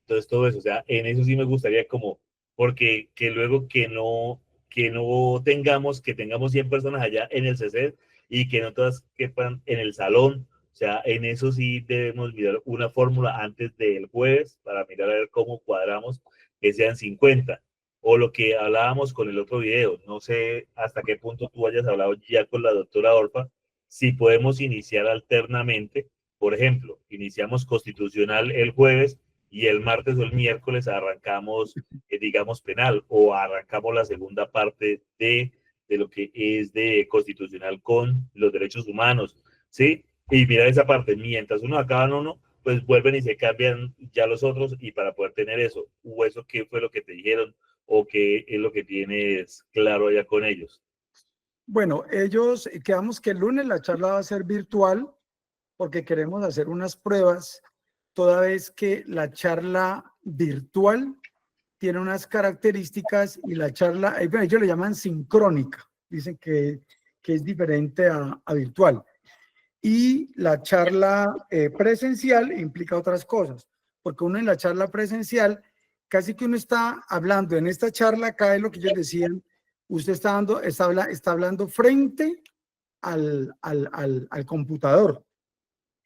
B: Entonces, todo eso, o sea, en eso sí me gustaría como, porque que luego que no tengamos 100 personas allá en el CC y que no todas quepan en el salón. O sea, en eso sí debemos mirar una fórmula antes del jueves para mirar a ver cómo cuadramos que sean 50. O lo que hablábamos con el otro video, no sé hasta qué punto tú hayas hablado ya con la doctora Orfa, si podemos iniciar alternamente. Por ejemplo, iniciamos constitucional el jueves y el martes o el miércoles arrancamos, digamos, penal, o arrancamos la segunda parte de lo que es de constitucional con los derechos humanos, ¿sí? Y mira esa parte, mientras uno acaban uno, pues vuelven y se cambian ya los otros, y para poder tener eso, o eso, ¿qué fue lo que te dijeron? ¿O qué es lo que tienes claro allá con ellos?
A: Bueno, ellos, quedamos que el lunes la charla va a ser virtual, porque queremos hacer unas pruebas, toda vez que la charla virtual tiene unas características y la charla, ellos le llaman sincrónica, dicen que es diferente a virtual. Y la charla presencial implica otras cosas. porque uno en la charla presencial, casi que uno está hablando, en esta charla acá es lo que ellos decían, usted está hablando frente al computador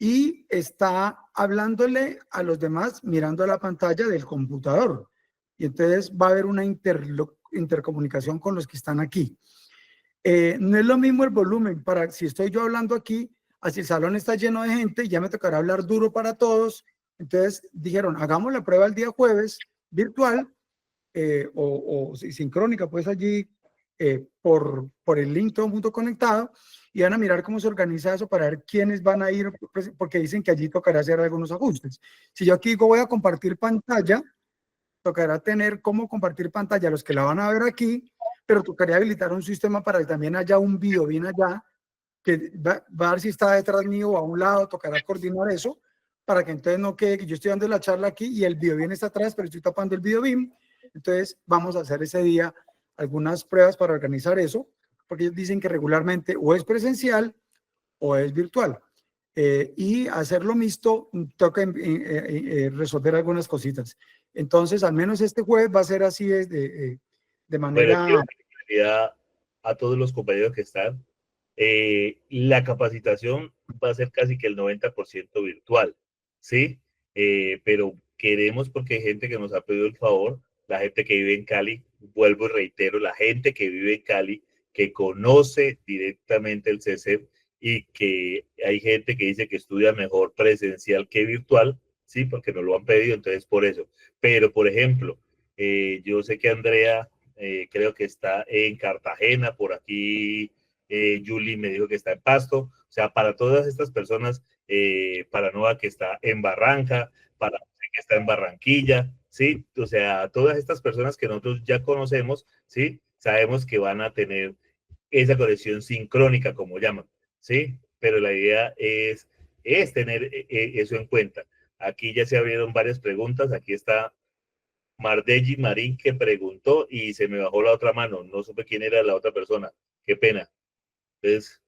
A: y está hablándole a los demás mirando a la pantalla del computador. Y entonces va a haber una intercomunicación con los que están aquí. No es lo mismo el volumen, si estoy yo hablando aquí, así el salón está lleno de gente, ya me tocará hablar duro para todos. Entonces dijeron, hagamos la prueba el día jueves virtual o sincrónica, pues allí por el link todo el mundo conectado, y van a mirar cómo se organiza eso para ver quiénes van a ir, porque dicen que allí tocará hacer algunos ajustes. Si yo aquí digo voy a compartir pantalla, tocará tener cómo compartir pantalla los que la van a ver aquí, pero tocaría habilitar un sistema para que también haya un video bien allá, que va a ver si está detrás mío o a un lado, tocará coordinar eso, para que entonces no quede que yo estoy dando la charla aquí y el video bien está atrás, pero estoy tapando el video BIM. Entonces vamos a hacer ese día algunas pruebas para organizar eso, porque ellos dicen que regularmente o es presencial o es virtual. Y hacerlo mixto toca resolver algunas cositas. Entonces, al menos este jueves va a ser así de manera...
B: Pero quiero a todos los compañeros que están, la capacitación va a ser casi que el 90% virtual, ¿sí? Pero queremos, porque hay gente que nos ha pedido el favor, la gente que vive en Cali, vuelvo y reitero, la gente que vive en Cali, que conoce directamente el CESEP y que hay gente que dice que estudia mejor presencial que virtual, ¿sí? Porque nos lo han pedido, entonces por eso. Pero, por ejemplo, yo sé que Andrea creo que está en Cartagena, por aquí Julie me dijo que está en Pasto, o sea, para todas estas personas, para Nova que está en Barranca, para José que está en Barranquilla, ¿sí? O sea, todas estas personas que nosotros ya conocemos, ¿sí? Sabemos que van a tener esa conexión sincrónica, como llaman, ¿sí? Pero la idea es tener eso en cuenta. Aquí ya se abrieron varias preguntas, aquí está Mardelli Marín que preguntó y se me bajó la otra mano, no supe quién era la otra persona, qué pena. Entonces,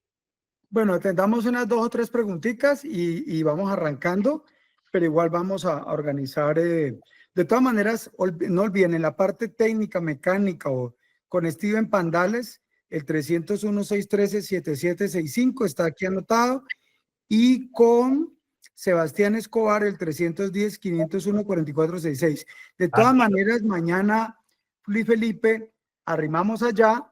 A: bueno, tendamos unas 2 o 3 preguntitas y vamos arrancando, pero igual vamos a organizar. De todas maneras, no olviden, en la parte técnica, mecánica o con Steven Pandales, el 301-613-7765 está aquí anotado, y con Sebastián Escobar el 310-501-4466. De todas maneras, mañana, Luis Felipe, arrimamos allá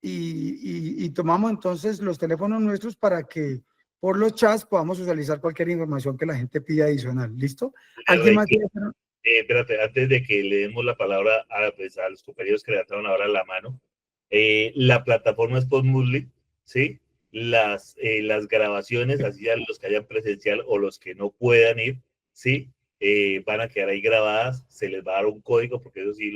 A: y tomamos entonces los teléfonos nuestros para que por los chats podamos socializar cualquier información que la gente pida adicional. ¿Listo? ¿Alguien más quiere hacer?
B: Espérate, antes de que le demos la palabra pues, a los compañeros que levantaron ahora la mano, la plataforma es Postmusli, ¿sí? Las grabaciones, así a los que hayan presencial o los que no puedan ir, ¿sí? Van a quedar ahí grabadas, se les va a dar un código, porque eso sí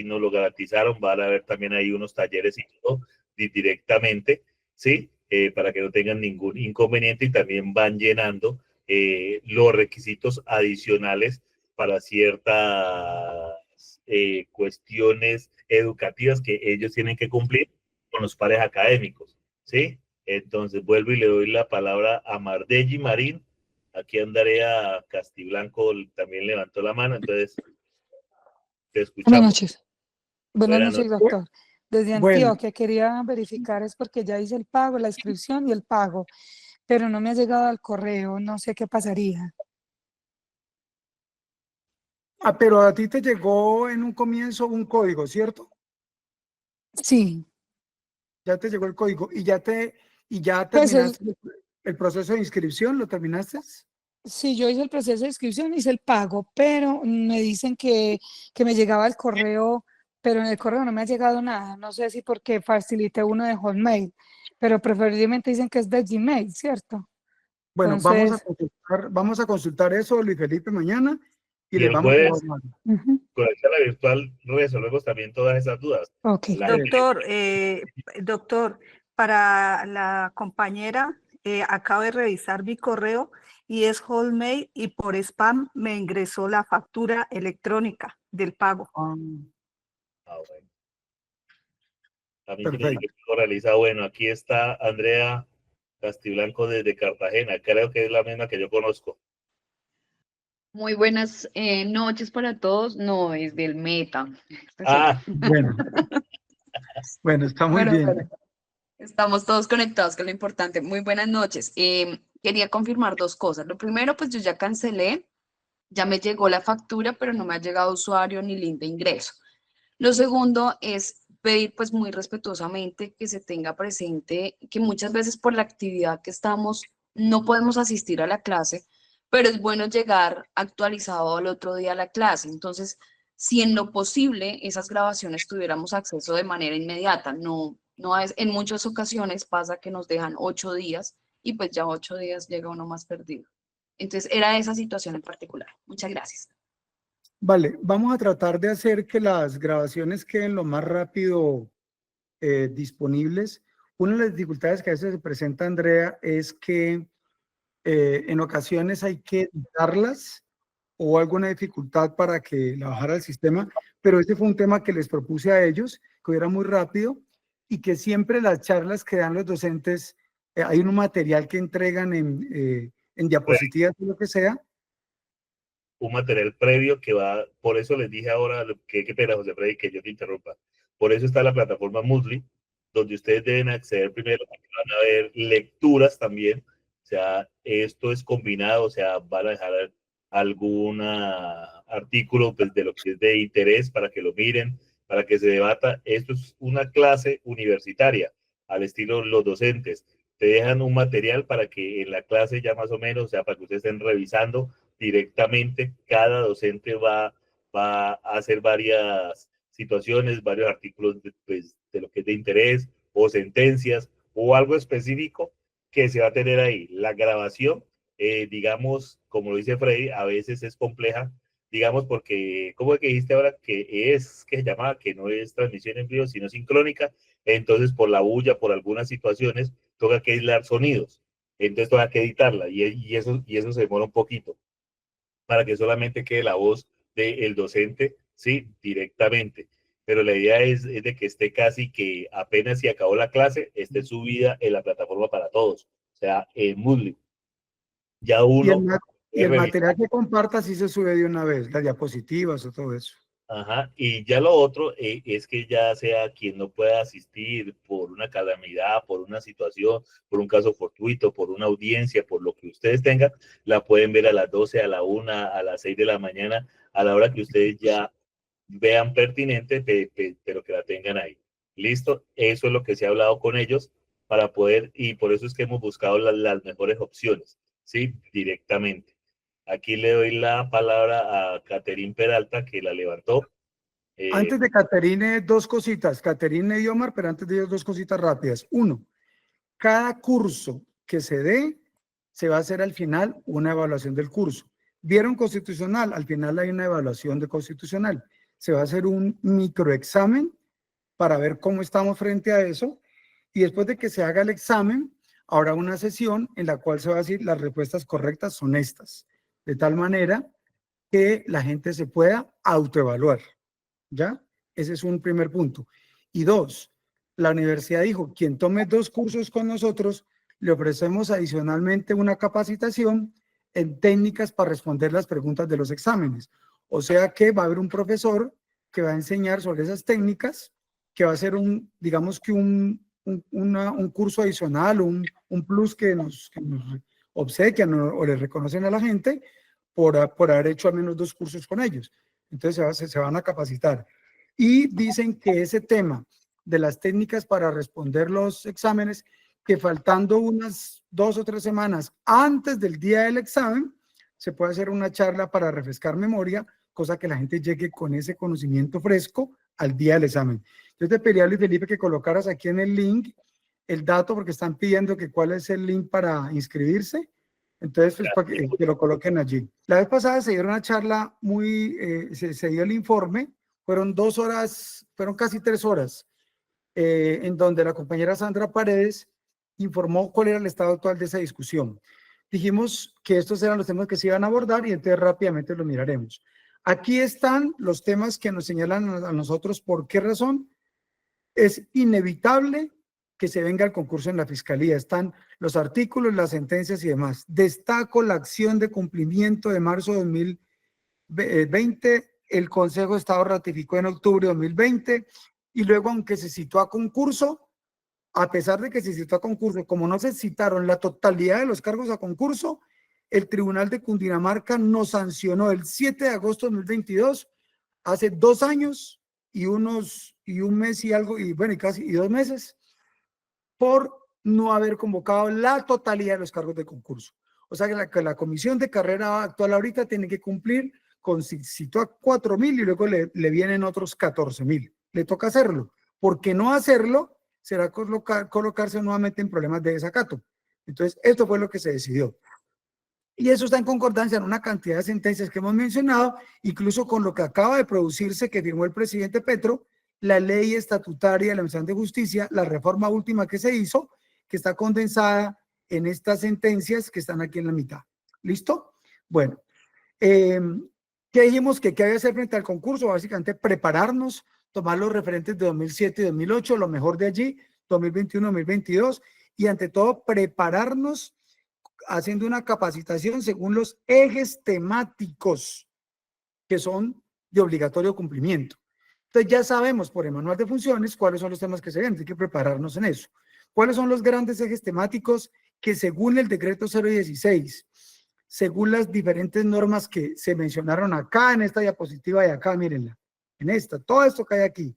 B: nos lo garantizaron, van a haber también ahí unos talleres y todo directamente, ¿sí? Para que no tengan ningún inconveniente, y también van llenando los requisitos adicionales para ciertas cuestiones educativas que ellos tienen que cumplir con los pares académicos, ¿sí? Entonces vuelvo y le doy la palabra a Mardelli Marín. Aquí Andrea Castiblanco también levantó la mano, entonces te escuchamos.
D: Buenas noches. Buenas noches, doctor. Desde
A: Bueno.
D: Antioquia quería verificar, es porque ya hice el pago, la inscripción y el pago, pero no me ha llegado al correo, no sé qué pasaría.
A: Pero a ti te llegó en un comienzo un código, ¿cierto?
D: Sí,
A: Ya te llegó el código y ya
D: pues
A: terminaste el proceso de inscripción, ¿lo terminaste?
D: sí, yo hice el proceso de inscripción, hice el pago, pero me dicen que me llegaba el correo, pero en el correo no me ha llegado nada. No sé si porque facilité uno de Hotmail, pero preferiblemente dicen que es de Gmail, ¿cierto?
A: Bueno,
D: Entonces,
A: vamos a consultar eso, Luis Felipe, mañana y
B: Y
A: les
B: el
A: vamos a
B: jueves,
D: ujú,
B: con la charla virtual, resolvemos también todas esas dudas.
D: ok.
B: La gente
E: Doctor, para la compañera, acabo de revisar mi correo y es Hotmail y por spam me ingresó la factura electrónica del pago.
B: bueno. A mí
A: Perfecto.
B: que lo realiza. Bueno, aquí está Andrea Castiblanco desde Cartagena. Creo que es la misma que yo conozco.
F: Muy buenas noches para todos. No, es del Meta. Este es
B: Ah,
A: Bueno, bueno, está muy
F: Bueno,
A: bien.
F: bueno, estamos todos conectados, que es lo importante. Muy buenas noches. Quería confirmar dos cosas. Lo primero, pues yo ya cancelé, ya me llegó la factura, pero no me ha llegado usuario ni link de ingreso. Lo segundo es pedir pues muy respetuosamente que se tenga presente que muchas veces por la actividad que estamos no podemos asistir a la clase, pero es bueno llegar actualizado al otro día a la clase. Entonces, si en lo posible esas grabaciones tuviéramos acceso de manera inmediata, no es, en muchas ocasiones pasa que nos dejan 8 días y pues ya 8 días llega uno más perdido. Entonces, era esa situación en particular. Muchas gracias.
A: Vale, vamos a tratar de hacer que las grabaciones queden lo más rápido disponibles. Una de las dificultades que a veces se presenta, Andrea, es que en ocasiones hay que editarlas o alguna dificultad para que la bajara el sistema, pero este fue un tema que les propuse a ellos, que hubiera muy rápido y que siempre las charlas que dan los docentes, hay un material que entregan en diapositivas o lo que sea.
B: un material previo que va, por eso les dije ahora, qué pena, José Freddy, que yo te interrumpa. Por eso está la plataforma Moodle, donde ustedes deben acceder primero, van a ver lecturas también, o sea, esto es combinado, o sea, van a dejar algún artículo pues, de lo que es de interés para que lo miren, para que se debata. Esto es una clase universitaria, al estilo los docentes. Te dejan un material para que en la clase ya más o menos, o sea, para que ustedes estén revisando directamente, cada docente va a hacer varias situaciones, varios artículos pues, de lo que es de interés o sentencias o algo específico que se va a tener ahí. La grabación, digamos, como lo dice Freddy, a veces es compleja, digamos, porque, ¿cómo es que dijiste ahora? Que se llama, que no es transmisión en vivo, sino sincrónica, entonces por la bulla, por algunas situaciones, toca que aislar sonidos, entonces toca que editarla y eso se demora un poquito para que solamente quede la voz del docente, sí, directamente. Pero la idea es de que esté casi que apenas si acabó la clase, esté subida en la plataforma para todos, o sea, en Moodle. Ya
A: Y
B: uno
A: y
B: puede
A: el
B: revisar.
A: material que comparta sí se sube de una vez, las diapositivas o todo eso.
B: Ajá, y ya lo otro es que ya sea quien no pueda asistir por una calamidad, por una situación, por un caso fortuito, por una audiencia, por lo que ustedes tengan, la pueden ver a las 12, a la 1, a las 6 de la mañana, a la hora que ustedes ya vean pertinente, pero que la tengan ahí. ¿Listo? Eso es lo que se ha hablado con ellos para poder, y por eso es que hemos buscado las mejores opciones, ¿sí? Directamente. Aquí le doy la palabra a Caterín Peralta, que la levantó.
A: Antes de Caterine, dos cositas. Caterine y Omar, pero antes de ellos, dos cositas rápidas. Uno, cada curso que se dé, se va a hacer al final una evaluación del curso. ¿Vieron constitucional? Al final hay una evaluación de constitucional. Se va a hacer un microexamen para ver cómo estamos frente a eso. Y después de que se haga el examen, habrá una sesión en la cual se va a decir las respuestas correctas son estas. De tal manera que la gente se pueda autoevaluar. ¿Ya? Ese es un primer punto. Y dos, la universidad dijo, quien tome 2 cursos con nosotros, le ofrecemos adicionalmente una capacitación en técnicas para responder las preguntas de los exámenes. O sea que va a haber un profesor que va a enseñar sobre esas técnicas, que va a ser digamos que un curso adicional, un plus que nos obsequian o le reconocen a la gente por haber hecho al menos 2 cursos con ellos. Entonces se van a capacitar. Y dicen que ese tema de las técnicas para responder los exámenes, que faltando unas 2 o 3 semanas antes del día del examen, se puede hacer una charla para refrescar memoria, cosa que la gente llegue con ese conocimiento fresco al día del examen. Entonces te pediría, Luis Felipe, que colocaras aquí en el link el dato, porque están pidiendo que cuál es el link para inscribirse. Entonces, pues, para que lo coloquen allí. La vez pasada se dio una charla se dio el informe, fueron 2 horas, fueron casi 3 horas, en donde la compañera Sandra Paredes informó cuál era el estado actual de esa discusión. Dijimos que estos eran los temas que se iban a abordar y entonces rápidamente los miraremos. Aquí están los temas que nos señalan a nosotros por qué razón es inevitable que se venga el concurso en la Fiscalía. Están los artículos, las sentencias y demás. Destaco la acción de cumplimiento de marzo de 2020. El Consejo de Estado ratificó en octubre de 2020 y luego, aunque se citó a concurso, a pesar de que se citó a concurso, como no se citaron la totalidad de los cargos a concurso, el Tribunal de Cundinamarca nos sancionó el 7 de agosto de 2022, hace 2 años y un mes y algo, y bueno, y casi 2 meses, por no haber convocado la totalidad de los cargos de concurso. O sea que la comisión de carrera actual ahorita tiene que cumplir con, si citó a 4.000 y luego le vienen otros 14.000. Le toca hacerlo, porque no hacerlo será colocarse nuevamente en problemas de desacato. Entonces, esto fue lo que se decidió. Y eso está en concordancia en una cantidad de sentencias que hemos mencionado, incluso con lo que acaba de producirse, que firmó el presidente Petro, la ley estatutaria de la Administración de Justicia, la reforma última que se hizo, que está condensada en estas sentencias que están aquí en la mitad. ¿Listo? Bueno, ¿qué dijimos que hay que hacer frente al concurso? Básicamente prepararnos, tomar los referentes de 2007 y 2008, lo mejor de allí, 2021, 2022, y ante todo prepararnos haciendo una capacitación según los ejes temáticos que son de obligatorio cumplimiento. Entonces ya sabemos por el manual de funciones cuáles son los temas que se ven, hay que prepararnos en eso. ¿Cuáles son los grandes ejes temáticos que según el decreto 016, según las diferentes normas que se mencionaron acá en esta diapositiva de acá, mírenla, en esta, todo esto que hay aquí,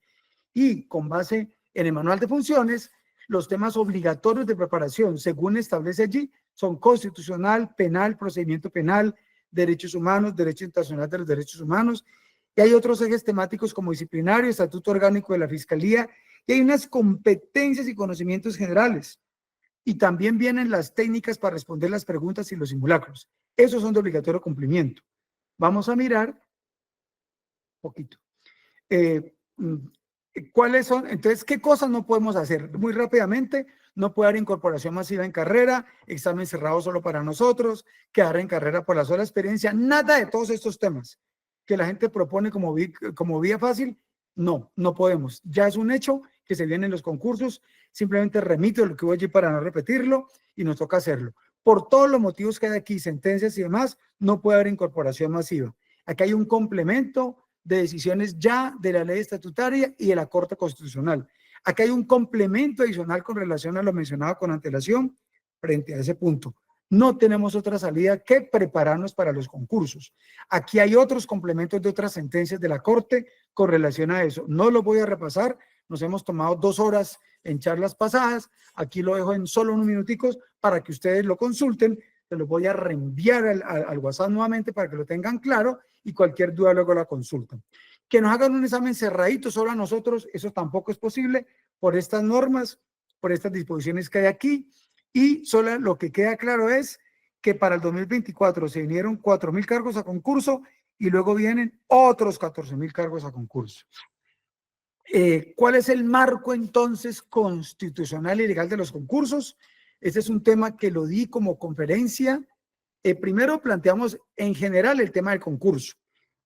A: y con base en el manual de funciones, los temas obligatorios de preparación, según establece allí, son constitucional, penal, procedimiento penal, derechos humanos, derecho internacional de los derechos humanos, y hay otros ejes temáticos como disciplinario, estatuto orgánico de la Fiscalía, y hay unas competencias y conocimientos generales. Y también vienen las técnicas para responder las preguntas y los simulacros. Esos son de obligatorio cumplimiento. Vamos a mirar un poquito. ¿Cuáles son? Entonces, ¿qué cosas no podemos hacer? Muy rápidamente, no puede haber incorporación masiva en carrera, examen cerrado solo para nosotros, quedar en carrera por la sola experiencia, nada de todos estos temas que la gente propone como vía fácil, no podemos. Ya es un hecho que se vienen los concursos, simplemente remito lo que voy allí para no repetirlo y nos toca hacerlo. Por todos los motivos que hay aquí, sentencias y demás, no puede haber incorporación masiva. Aquí hay un complemento de decisiones ya de la ley estatutaria y de la Corte Constitucional. Aquí hay un complemento adicional con relación a lo mencionado con antelación frente a ese punto. No tenemos otra salida que prepararnos para los concursos. Aquí hay otros complementos de otras sentencias de la Corte con relación a eso. No lo voy a repasar, nos hemos tomado 2 horas en charlas pasadas, aquí lo dejo en solo unos minuticos para que ustedes lo consulten, se los voy a reenviar al WhatsApp nuevamente para que lo tengan claro y cualquier duda luego la consultan. Que nos hagan un examen cerradito solo a nosotros, eso tampoco es posible por estas normas, por estas disposiciones que hay aquí, y solo lo que queda claro es que para el 2024 se vinieron 4.000 cargos a concurso y luego vienen otros 14.000 cargos a concurso. ¿Cuál es el marco entonces constitucional y legal de los concursos? Este es un tema que lo di como conferencia. Primero planteamos en general el tema del concurso.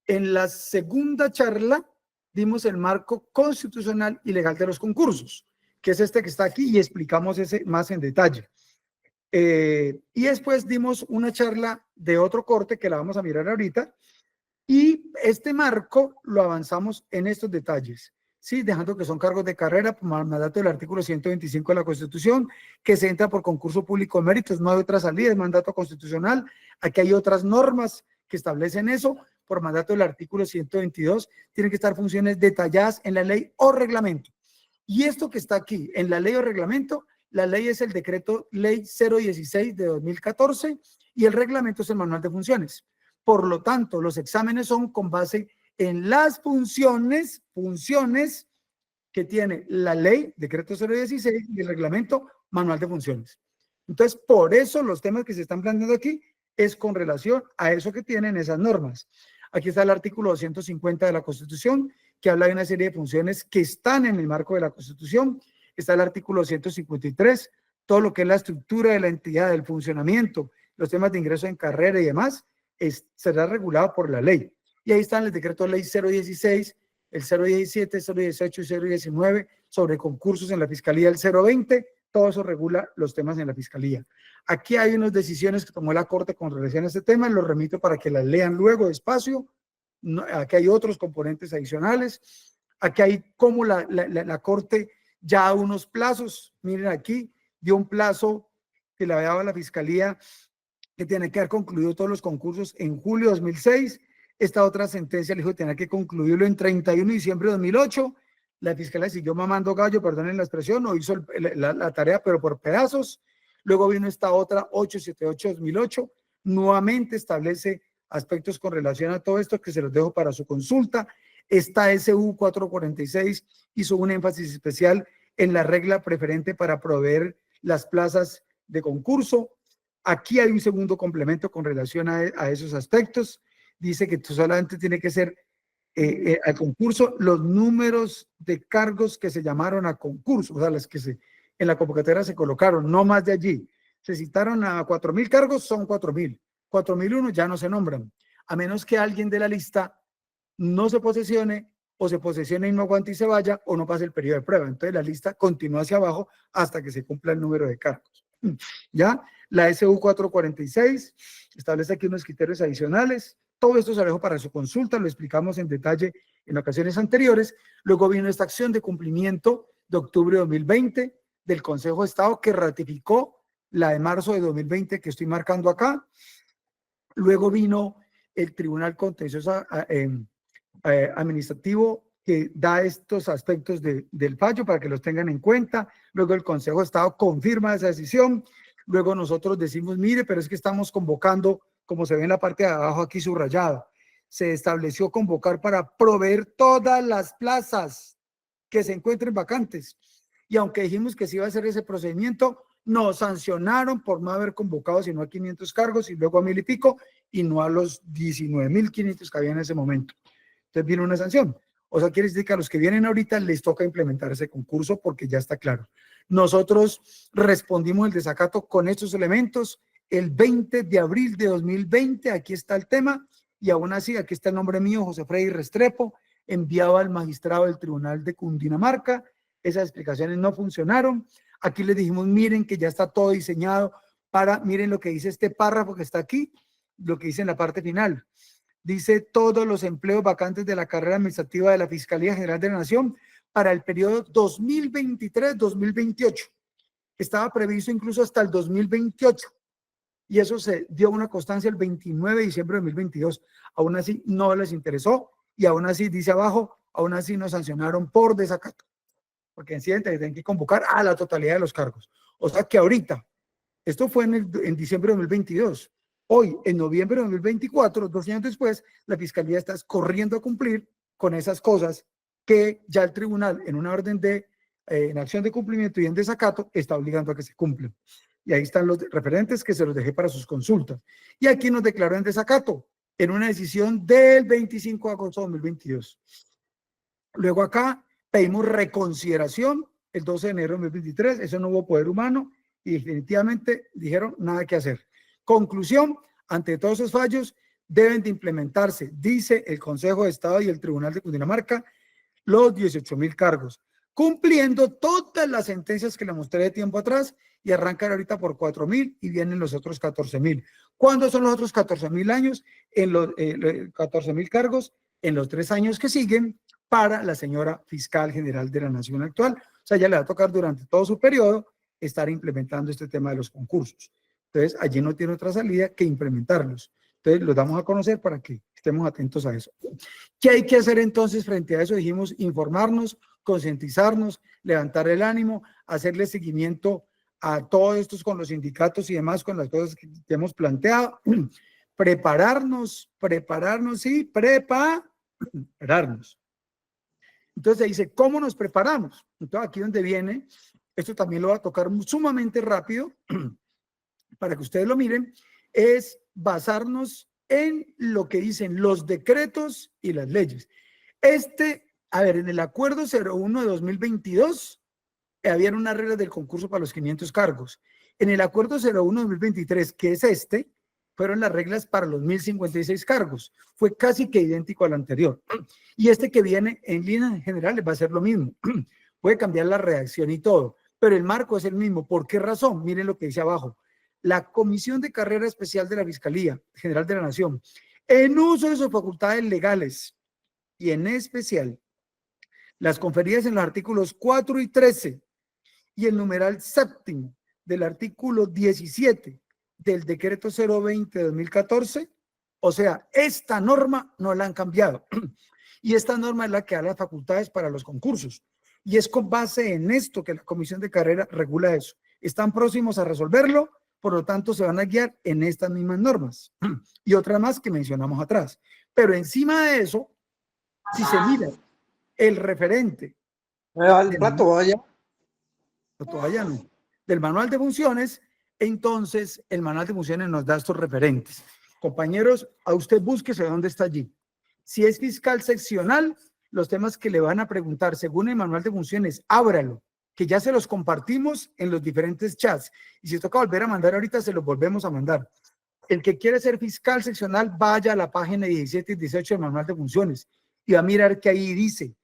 A: En la segunda charla dimos el marco constitucional y legal de los concursos, que es este que está aquí, y explicamos ese más en detalle. Y después dimos una charla de otro corte que la vamos a mirar ahorita, y este marco lo avanzamos en estos detalles. Sí, dejando que son cargos de carrera por mandato del artículo 125 de la Constitución, que se entra por concurso público de méritos, no hay otra salida, es mandato constitucional. Aquí hay otras normas que establecen eso, por mandato del artículo 122, tienen que estar funciones detalladas en la ley o reglamento. Y esto que está aquí, en la ley o reglamento, la ley es el decreto ley 016 de 2014 y el reglamento es el manual de funciones. Por lo tanto, los exámenes son con base en las funciones que tiene la ley, decreto 016, y el reglamento, manual de funciones. Entonces, por eso los temas que se están planteando aquí es con relación a eso que tienen esas normas. Aquí está el artículo 250 de la Constitución, que habla de una serie de funciones que están en el marco de la Constitución. Está el artículo 153, todo lo que es la estructura de la entidad, del funcionamiento, los temas de ingreso en carrera y demás, será regulado por la ley. Y ahí están el decreto ley 016, el 017, 018 y 019 sobre concursos en la Fiscalía, el 020, todo eso regula los temas en la Fiscalía. Aquí hay unas decisiones que tomó la Corte con relación a este tema, los remito para que las lean luego despacio. No, aquí hay otros componentes adicionales. Aquí hay como la Corte ya da unos plazos. Miren aquí, dio un plazo que le había dado a la Fiscalía que tiene que haber concluido todos los concursos en julio de 2006. Esta otra sentencia le dijo que tenía que concluirlo en 31 de diciembre de 2008. La Fiscalía siguió mamando gallo, perdonen la expresión, no hizo la tarea, pero por pedazos. Luego vino esta otra 878-2008, nuevamente establece aspectos con relación a todo esto que se los dejo para su consulta. Esta SU 446 hizo un énfasis especial en la regla preferente para proveer las plazas de concurso. Aquí hay un segundo complemento con relación a esos aspectos. Dice que solamente tiene que ser al concurso los números de cargos que se llamaron a concurso, o sea, las que en la convocatoria se colocaron, no más de allí. Se citaron a 4.000 cargos, son 4.000. 4.001 ya no se nombran, a menos que alguien de la lista no se posesione o se posesione y no aguante y se vaya o no pase el periodo de prueba. Entonces la lista continúa hacia abajo hasta que se cumpla el número de cargos. ¿Ya? La SU 446 establece aquí unos criterios adicionales. Todo esto se lo dejo para su consulta, lo explicamos en detalle en ocasiones anteriores. Luego vino esta acción de cumplimiento de octubre de 2020 del Consejo de Estado que ratificó la de marzo de 2020 que estoy marcando acá. Luego vino el Tribunal Contencioso Administrativo que da estos aspectos del fallo para que los tengan en cuenta. Luego el Consejo de Estado confirma esa decisión. Luego nosotros decimos, mire, pero es que estamos convocando, como se ve en la parte de abajo aquí subrayada, se estableció convocar para proveer todas las plazas que se encuentren vacantes. Y aunque dijimos que se iba a hacer ese procedimiento, nos sancionaron por no haber convocado sino a 500 cargos y luego a 1.000 y pico y no a los 19.500 que había en ese momento. Entonces vino una sanción. O sea, quiere decir que a los que vienen ahorita les toca implementar ese concurso porque ya está claro. Nosotros respondimos el desacato con estos elementos el 20 de abril de 2020, aquí está el tema, y aún así, aquí está el nombre mío, José Freddy Restrepo, enviado al magistrado del Tribunal de Cundinamarca. Esas explicaciones no funcionaron. Aquí les dijimos, miren que ya está todo diseñado miren lo que dice este párrafo que está aquí, lo que dice en la parte final. Dice todos los empleos vacantes de la carrera administrativa de la Fiscalía General de la Nación para el periodo 2023-2028. Estaba previsto incluso hasta el 2028. Y eso se dio una constancia el 29 de diciembre de 2022. Aún así no les interesó y aún así dice abajo, aún así nos sancionaron por desacato. Porque en siguiente tienen que convocar a la totalidad de los cargos. O sea que ahorita, esto fue en diciembre de 2022. Hoy, en noviembre de 2024, 2 años después, la Fiscalía está corriendo a cumplir con esas cosas que ya el tribunal, en una orden en acción de cumplimiento y en desacato, está obligando a que se cumplan. Y ahí están los referentes que se los dejé para sus consultas. Y aquí nos declaró en desacato, en una decisión del 25 de agosto de 2022. Luego acá pedimos reconsideración el 12 de enero de 2023, eso no hubo poder humano y definitivamente dijeron nada que hacer. Conclusión, ante todos esos fallos deben de implementarse, dice el Consejo de Estado y el Tribunal de Cundinamarca, los 18.000 cargos, cumpliendo todas las sentencias que le mostré de tiempo atrás y arrancan ahorita por 4.000 y vienen los otros 14.000. ¿Cuándo son los otros 14.000 años? En los 14.000 cargos en los 3 años que siguen para la señora Fiscal General de la Nación actual. O sea, ya le va a tocar durante todo su periodo estar implementando este tema de los concursos. Entonces, allí no tiene otra salida que implementarlos. Entonces, los damos a conocer para que estemos atentos a eso. ¿Qué hay que hacer entonces frente a eso? Dijimos informarnos, concientizarnos, levantar el ánimo, hacerle seguimiento a todos estos con los sindicatos y demás, con las cosas que hemos planteado, prepararnos. Entonces dice, ¿cómo nos preparamos? Entonces aquí donde viene, esto también lo va a tocar sumamente rápido, para que ustedes lo miren, es basarnos en lo que dicen los decretos y las leyes. En el acuerdo 01 de 2022, había unas reglas del concurso para los 500 cargos. En el acuerdo 01 de 2023, que es fueron las reglas para los 1056 cargos. Fue casi que idéntico al anterior. Y este que viene en líneas generales va a ser lo mismo. Puede cambiar la redacción y todo, pero el marco es el mismo. ¿Por qué razón? Miren lo que dice abajo. La Comisión de Carrera Especial de la Fiscalía General de la Nación, en uso de sus facultades legales y en especial las conferidas en los artículos 4 y 13 y el numeral séptimo del artículo 17 del decreto 020 de 2014, o sea, esta norma no la han cambiado. Y esta norma es la que da las facultades para los concursos. Y es con base en esto que la Comisión de Carrera regula eso. Están próximos a resolverlo, por lo tanto se van a guiar en estas mismas normas. Y otras más que mencionamos atrás. Pero encima de eso, si se mira el referente
G: El plato, vaya.
A: todavía no, del manual de funciones, entonces el manual de funciones nos da estos referentes. Compañeros, a usted búsquese dónde está allí. Si es fiscal seccional, los temas que le van a preguntar según el manual de funciones, ábralo, que ya se los compartimos en los diferentes chats. Y si toca volver a mandar ahorita, se los volvemos a mandar. El que quiere ser fiscal seccional, vaya a la página 17 y 18 del manual de funciones y va a mirar que ahí dice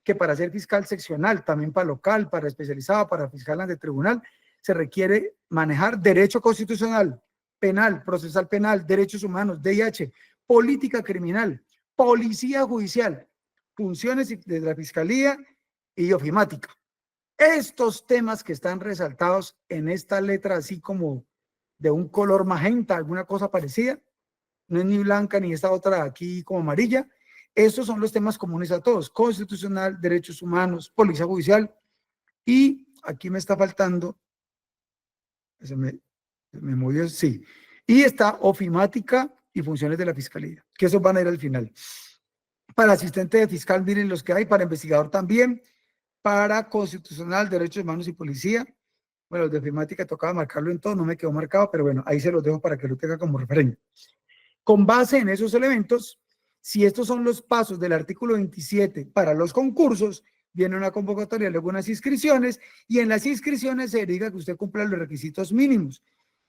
A: que para ser fiscal seccional, también para local, para especializado, para fiscal ante tribunal, se requiere manejar derecho constitucional, penal, procesal penal, derechos humanos, DIH, política criminal, policía judicial, funciones de la fiscalía y ofimática. Estos temas que están resaltados en esta letra así como de un color magenta, alguna cosa parecida, no es ni blanca ni esta otra aquí como amarilla. Estos son los temas comunes a todos: constitucional, derechos humanos, policía judicial, y aquí me está faltando, se me movió, sí, y está ofimática y funciones de la fiscalía, que esos van a ir al final. Para asistente de fiscal, miren los que hay, para investigador también, para constitucional, derechos humanos y policía. Bueno, los de ofimática tocaba marcarlo en todo, no me quedó marcado, pero bueno, ahí se los dejo para que lo tenga como referente. Con base en esos elementos, si estos son los pasos del artículo 27 para los concursos, viene una convocatoria, luego unas inscripciones, y en las inscripciones se diga que usted cumpla los requisitos mínimos,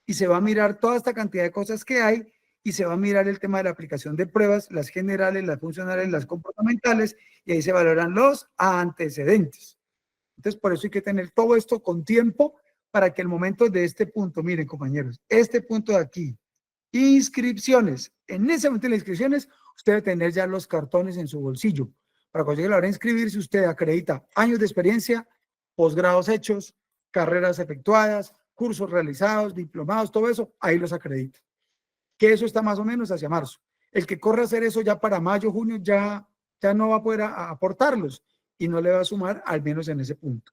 A: y se va a mirar toda esta cantidad de cosas que hay, y se va a mirar el tema de la aplicación de pruebas, las generales, las funcionales, las comportamentales, y ahí se valoran los antecedentes. Entonces, por eso hay que tener todo esto con tiempo, para que el momento de este punto, miren compañeros, este punto de aquí, inscripciones, en ese momento de las inscripciones, usted debe tener ya los cartones en su bolsillo. Para cuando llegue la hora de inscribirse, usted acredita años de experiencia, posgrados hechos, carreras efectuadas, cursos realizados, diplomados, todo eso, ahí los acredita. Que eso está más o menos hacia marzo. El que corre a hacer eso ya para mayo, junio, ya no va a poder aportarlos y no le va a sumar, al menos en ese punto.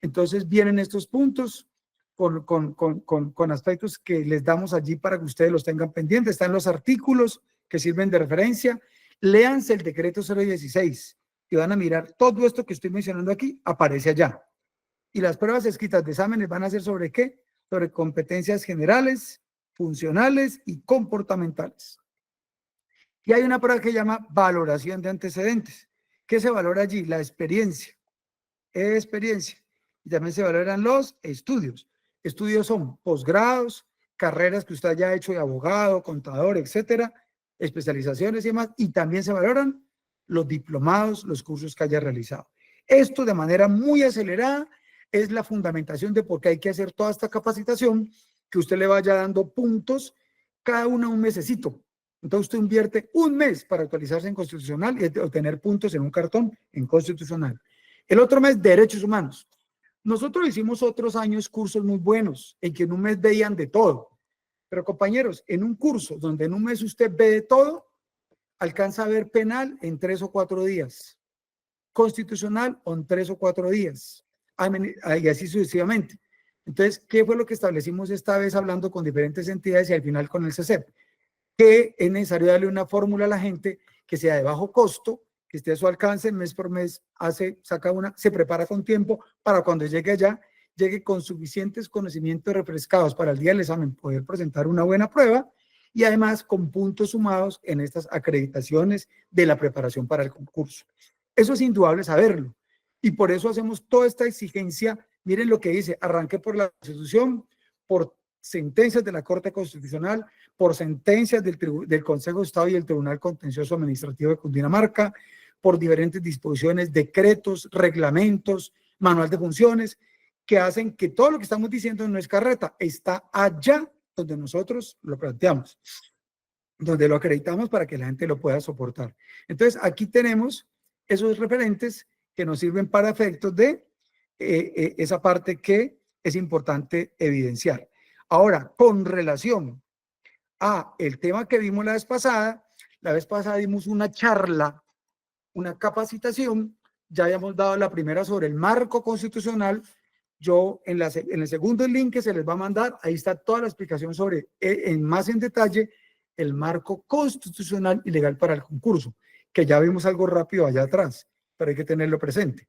A: Entonces vienen estos puntos con aspectos que les damos allí para que ustedes los tengan pendientes. Están los artículos que sirven de referencia. Léanse el decreto 016 y van a mirar todo esto que estoy mencionando aquí, aparece allá. Y las pruebas escritas de exámenes van a ser ¿sobre qué? Sobre competencias generales, funcionales y comportamentales. Y hay una prueba que se llama valoración de antecedentes. ¿Qué se valora allí? La experiencia. Y también se valoran los estudios. Estudios son posgrados, carreras que usted haya hecho de abogado, contador, etcétera, especializaciones y demás, y también se valoran los diplomados, los cursos que haya realizado. Esto de manera muy acelerada es la fundamentación de por qué hay que hacer toda esta capacitación, que usted le vaya dando puntos, cada una un mesecito. Entonces usted invierte un mes para actualizarse en constitucional y obtener puntos en un cartón en constitucional. El otro mes, derechos humanos. Nosotros hicimos otros años cursos muy buenos, en que en un mes veían de todo. Pero compañeros, en un curso donde en un mes usted ve de todo, alcanza a ver penal en 3 o 4 días, constitucional en 3 o 4 días, y así sucesivamente. Entonces, ¿qué fue lo que establecimos esta vez hablando con diferentes entidades y al final con el CECEP? Que es necesario darle una fórmula a la gente que sea de bajo costo, que esté a su alcance, mes por mes, se prepara con tiempo para cuando llegue allá, llegue con suficientes conocimientos refrescados para el día del examen, poder presentar una buena prueba y además con puntos sumados en estas acreditaciones de la preparación para el concurso. Eso es indudable saberlo y por eso hacemos toda esta exigencia. Miren lo que dice: arranque por la Constitución, por sentencias de la Corte Constitucional, por sentencias del Consejo de Estado y el Tribunal Contencioso Administrativo de Cundinamarca, por diferentes disposiciones, decretos, reglamentos, manual de funciones, que hacen que todo lo que estamos diciendo no es carreta, está allá donde nosotros lo planteamos, donde lo acreditamos para que la gente lo pueda soportar. Entonces, aquí tenemos esos referentes que nos sirven para efectos de esa parte que es importante evidenciar. Ahora, con relación a el tema que vimos la vez pasada dimos una charla, una capacitación, ya habíamos dado la primera sobre el marco constitucional. Yo en el segundo link que se les va a mandar, ahí está toda la explicación sobre, más en detalle, el marco constitucional y legal para el concurso, que ya vimos algo rápido allá atrás, pero hay que tenerlo presente.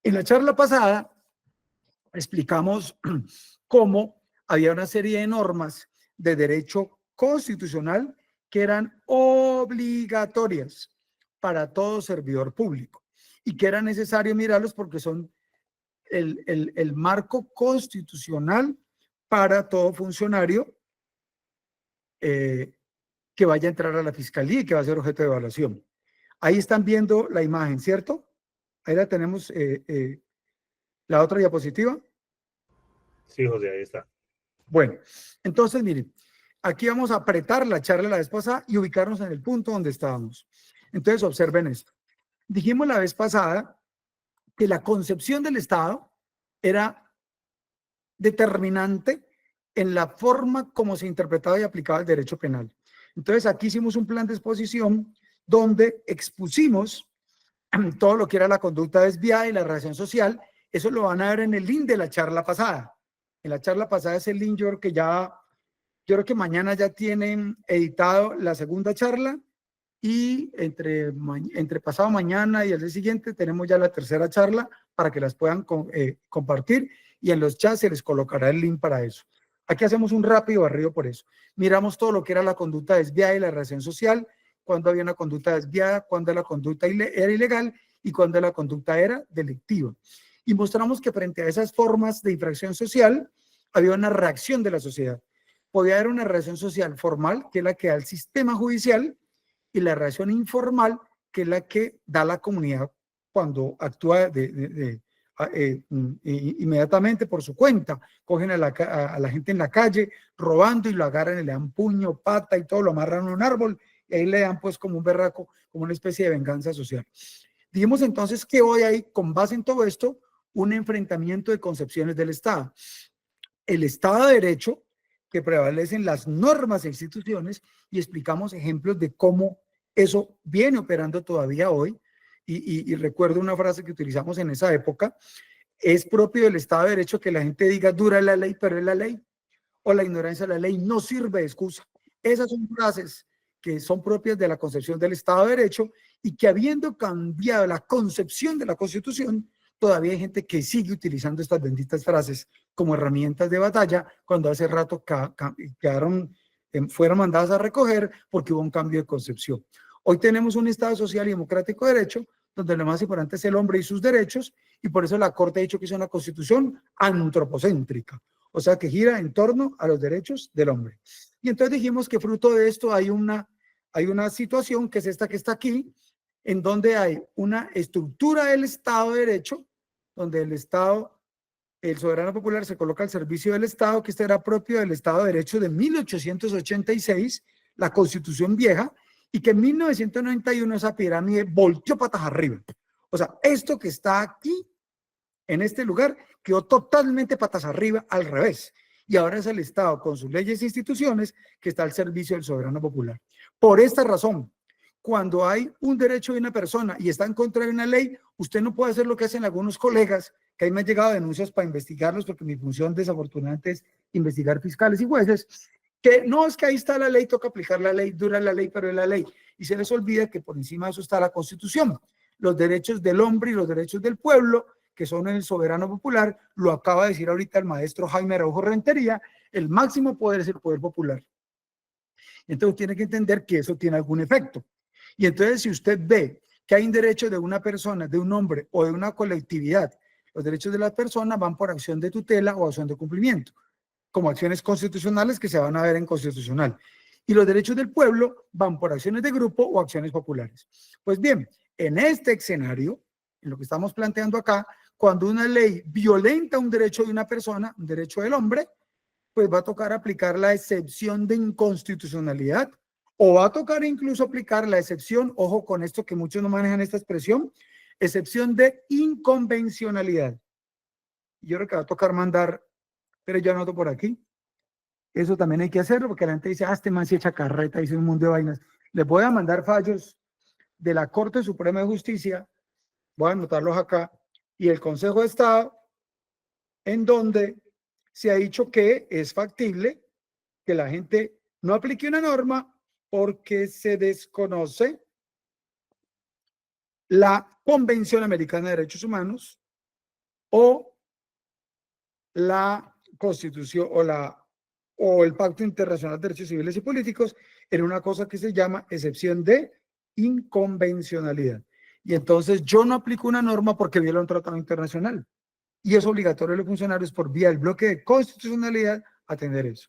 A: En la charla pasada explicamos cómo había una serie de normas de derecho constitucional que eran obligatorias para todo servidor público y que era necesario mirarlos porque son el marco constitucional para todo funcionario que vaya a entrar a la fiscalía y que va a ser objeto de evaluación. Ahí están viendo la imagen, ¿cierto? Ahí la tenemos, la otra diapositiva.
B: Sí, José, ahí está.
A: Bueno, entonces miren, aquí vamos a apretar la charla la vez pasada y ubicarnos en el punto donde estábamos. Entonces observen esto. Dijimos la vez pasada que la concepción del Estado era determinante en la forma como se interpretaba y aplicaba el derecho penal. Entonces aquí hicimos un plan de exposición donde expusimos todo lo que era la conducta desviada y la reacción social. Eso lo van a ver en el link de la charla pasada. En la charla pasada ese link yo creo que mañana ya tienen editado la segunda charla y entre pasado mañana y el día siguiente tenemos ya la tercera charla para que las puedan compartir y en los chats se les colocará el link para eso. Aquí hacemos un rápido barrido por eso. Miramos todo lo que era la conducta desviada y la reacción social, cuando había una conducta desviada, cuando la conducta era ilegal y cuando la conducta era delictiva. Y mostramos que frente a esas formas de infracción social había una reacción de la sociedad. Podía haber una reacción social formal, que es la que da el sistema judicial, y la reacción informal, que es la que da la comunidad cuando actúa inmediatamente por su cuenta. Cogen a la gente en la calle robando y lo agarran y le dan puño, pata y todo, lo amarran a un árbol y ahí le dan pues como un berraco, como una especie de venganza social. Dijimos entonces que hoy hay, con base en todo esto, un enfrentamiento de concepciones del Estado. El Estado de Derecho, que prevalecen las normas e instituciones, y explicamos ejemplos de cómo eso viene operando todavía hoy, y recuerdo una frase que utilizamos en esa época: es propio del Estado de Derecho que la gente diga dura la ley, pero es la ley, o la ignorancia de la ley no sirve de excusa. Esas son frases que son propias de la concepción del Estado de Derecho y que, habiendo cambiado la concepción de la Constitución, todavía hay gente que sigue utilizando estas benditas frases como herramientas de batalla cuando hace rato fueron mandadas a recoger porque hubo un cambio de concepción. Hoy tenemos un Estado social y democrático de derecho donde lo más importante es el hombre y sus derechos, y por eso la Corte ha dicho que es una constitución antropocéntrica, o sea que gira en torno a los derechos del hombre. Y entonces dijimos que fruto de esto hay una situación que es esta que está aquí, en donde hay una estructura del Estado de Derecho, donde el Estado, el soberano popular, se coloca al servicio del Estado, que este era propio del Estado de Derecho de 1886, la Constitución vieja, y que en 1991 esa pirámide volteó patas arriba. O sea, esto que está aquí, en este lugar, quedó totalmente patas arriba, al revés. Y ahora es el Estado, con sus leyes e instituciones, que está al servicio del soberano popular. Por esta razón, cuando hay un derecho de una persona y está en contra de una ley, usted no puede hacer lo que hacen algunos colegas, que ahí me han llegado denuncias para investigarlos, porque mi función desafortunadamente es investigar fiscales y jueces, que no, es que ahí está la ley, toca aplicar la ley, dura la ley, pero es la ley. Y se les olvida que por encima de eso está la Constitución, los derechos del hombre y los derechos del pueblo, que son el soberano popular. Lo acaba de decir ahorita el maestro Jaime Araujo Rentería, el máximo poder es el poder popular. Entonces tiene que entender que eso tiene algún efecto. Y entonces, si usted ve que hay un derecho de una persona, de un hombre o de una colectividad, los derechos de las personas van por acción de tutela o acción de cumplimiento. como acciones constitucionales que se van a ver en constitucional. Y los derechos del pueblo van por acciones de grupo o acciones populares. Pues bien, en este escenario, en lo que estamos planteando acá, cuando una ley violenta un derecho de una persona, un derecho del hombre, pues va a tocar aplicar la excepción de inconstitucionalidad, o va a tocar incluso aplicar la excepción, ojo con esto que muchos no manejan esta expresión, excepción de inconvencionalidad. Yo creo que va a tocar mandar, pero yo anoto por aquí. Eso también hay que hacerlo porque la gente dice, este man se echa carreta, dice un mundo de vainas. Les voy a mandar fallos de la Corte Suprema de Justicia, voy a anotarlos acá, y el Consejo de Estado, en donde se ha dicho que es factible que la gente no aplique una norma porque se desconoce la Convención Americana de Derechos Humanos o la Constitución o el Pacto Internacional de Derechos Civiles y Políticos en una cosa que se llama excepción de inconvencionalidad. Y entonces yo no aplico una norma porque viola un tratado internacional. Y es obligatorio a los funcionarios por vía del bloque de constitucionalidad atender eso.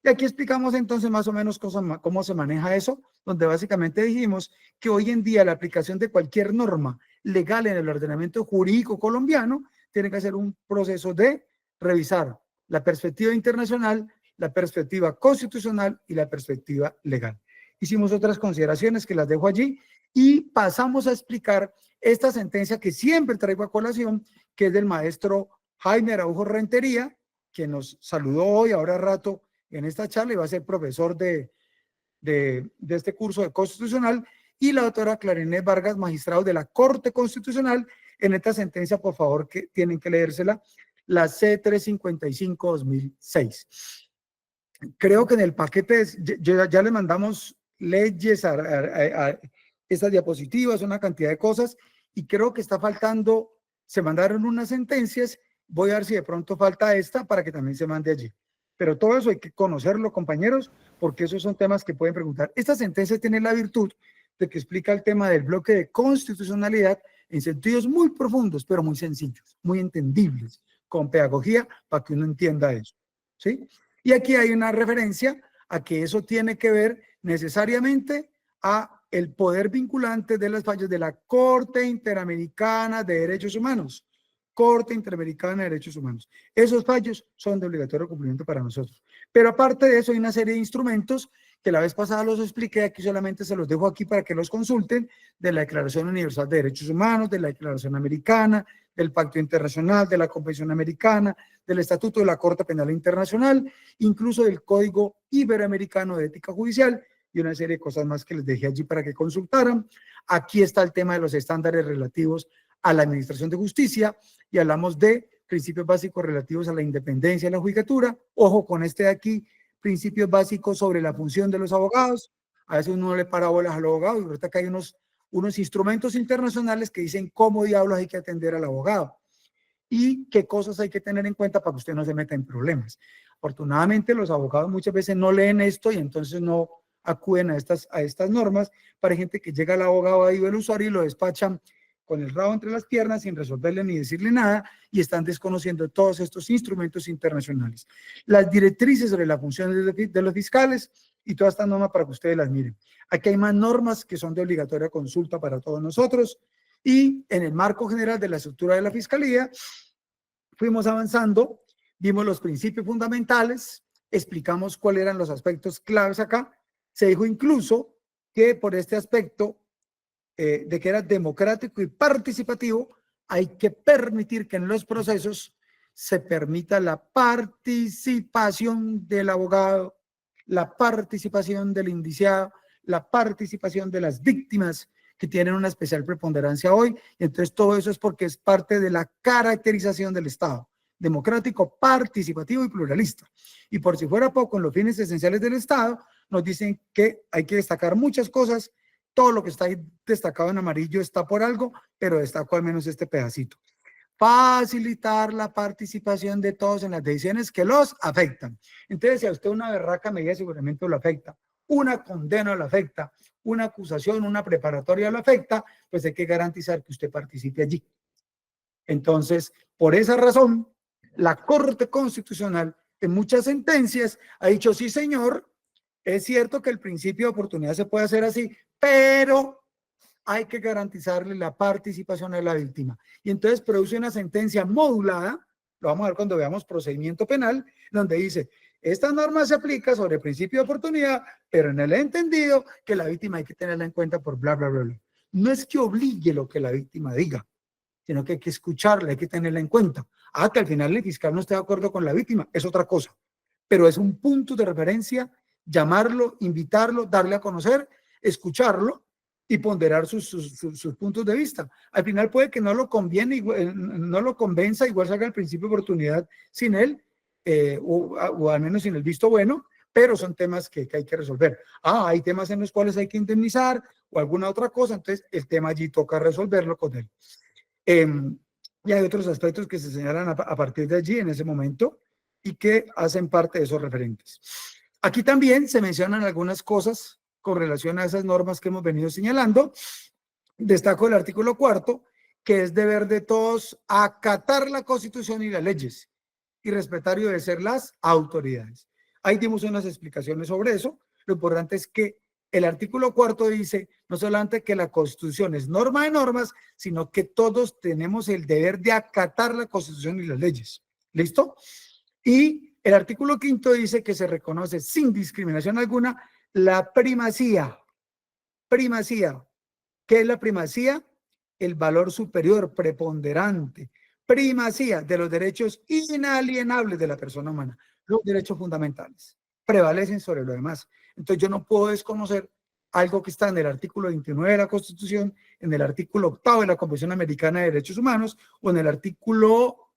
A: Y aquí explicamos entonces más o menos cómo se maneja eso, donde básicamente dijimos que hoy en día la aplicación de cualquier norma legal en el ordenamiento jurídico colombiano tiene que hacer un proceso de revisar la perspectiva internacional, la perspectiva constitucional y la perspectiva legal. Hicimos otras consideraciones que las dejo allí y pasamos a explicar esta sentencia que siempre traigo a colación, que es del maestro Jaime Araujo Rentería, que nos saludó hoy, ahora rato, en esta charla y va a ser profesor de este curso de constitucional, y la doctora Clarinés Vargas, magistrado de la Corte Constitucional, en esta sentencia, por favor, que tienen que leérsela, la C-355-2006. Creo que en el paquete ya le mandamos leyes a estas diapositivas, una cantidad de cosas, y creo que está faltando, se mandaron unas sentencias, voy a ver si de pronto falta esta para que también se mande allí. Pero todo eso hay que conocerlo, compañeros, porque esos son temas que pueden preguntar. Esta sentencia tiene la virtud de que explica el tema del bloque de constitucionalidad en sentidos muy profundos, pero muy sencillos, muy entendibles, con pedagogía para que uno entienda eso, ¿sí? Y aquí hay una referencia a que eso tiene que ver necesariamente a el poder vinculante de los fallos de la Corte Interamericana de Derechos Humanos. Corte Interamericana de Derechos Humanos. Esos fallos son de obligatorio cumplimiento para nosotros. Pero aparte de eso hay una serie de instrumentos que la vez pasada los expliqué, aquí solamente se los dejo aquí para que los consulten, de la Declaración Universal de Derechos Humanos, de la Declaración Americana, del Pacto Internacional, de la Convención Americana, del Estatuto de la Corte Penal Internacional, incluso del Código Iberoamericano de Ética Judicial y una serie de cosas más que les dejé allí para que consultaran. Aquí está el tema de los estándares relativos a la administración de justicia y hablamos de principios básicos relativos a la independencia de la judicatura. Ojo con este de aquí, principios básicos sobre la función de los abogados. A veces uno le para bolas al abogado y ahorita que hay unos instrumentos internacionales que dicen cómo diablos hay que atender al abogado y qué cosas hay que tener en cuenta para que usted no se meta en problemas. Afortunadamente los abogados muchas veces no leen esto y entonces no acuden a estas normas. Para gente que llega al abogado ahí o el usuario y lo despachan con el rabo entre las piernas sin resolverle ni decirle nada y están desconociendo todos estos instrumentos internacionales. Las directrices sobre la función de los fiscales y todas estas normas para que ustedes las miren. Aquí hay más normas que son de obligatoria consulta para todos nosotros y en el marco general de la estructura de la fiscalía fuimos avanzando, vimos los principios fundamentales, explicamos cuáles eran los aspectos claves acá. Se dijo incluso que por este aspecto de que era democrático y participativo, hay que permitir que en los procesos se permita la participación del abogado, la participación del indiciado, la participación de las víctimas que tienen una especial preponderancia hoy. Y entonces todo eso es porque es parte de la caracterización del Estado, democrático, participativo y pluralista. Y por si fuera poco, en los fines esenciales del Estado nos dicen que hay que destacar muchas cosas. Todo lo que está ahí destacado en amarillo está por algo, pero destaco al menos este pedacito. Facilitar la participación de todos en las decisiones que los afectan. Entonces, si a usted una berraca medida de aseguramiento lo afecta, una condena lo afecta, una acusación, una preparatoria lo afecta, pues hay que garantizar que usted participe allí. Entonces, por esa razón, la Corte Constitucional en muchas sentencias ha dicho, sí señor, es cierto que el principio de oportunidad se puede hacer así, pero hay que garantizarle la participación de la víctima. Y entonces produce una sentencia modulada, lo vamos a ver cuando veamos procedimiento penal, donde dice, esta norma se aplica sobre el principio de oportunidad, pero en el entendido que la víctima hay que tenerla en cuenta por bla, bla, bla, bla. No es que obligue lo que la víctima diga, sino que hay que escucharla, hay que tenerla en cuenta. Ah, que al final el fiscal no esté de acuerdo con la víctima, es otra cosa, pero es un punto de referencia, llamarlo, invitarlo, darle a conocer, escucharlo y ponderar sus puntos de vista. Al final puede que no lo conviene, no lo convenza, igual salga el principio de oportunidad sin él, o al menos sin el visto bueno, pero son temas que hay que resolver. Ah, hay temas en los cuales hay que indemnizar o alguna otra cosa, entonces el tema allí toca resolverlo con él. Y hay otros aspectos que se señalan a partir de allí en ese momento y que hacen parte de esos referentes. Aquí también se mencionan algunas cosas con relación a esas normas que hemos venido señalando. Destaco el artículo 4, que es deber de todos acatar la Constitución y las leyes y respetar y obedecer las autoridades. Ahí dimos unas explicaciones sobre eso. Lo importante es que el artículo 4 dice no solamente que la Constitución es norma de normas, sino que todos tenemos el deber de acatar la Constitución y las leyes. ¿Listo? Y el artículo 5 dice que se reconoce sin discriminación alguna la primacía. Primacía. ¿Qué es la primacía? El valor superior, preponderante. Primacía de los derechos inalienables de la persona humana. Los derechos fundamentales prevalecen sobre lo demás. Entonces yo no puedo desconocer algo que está en el artículo 29 de la Constitución, en el artículo 8 de la Convención Americana de Derechos Humanos o en el artículo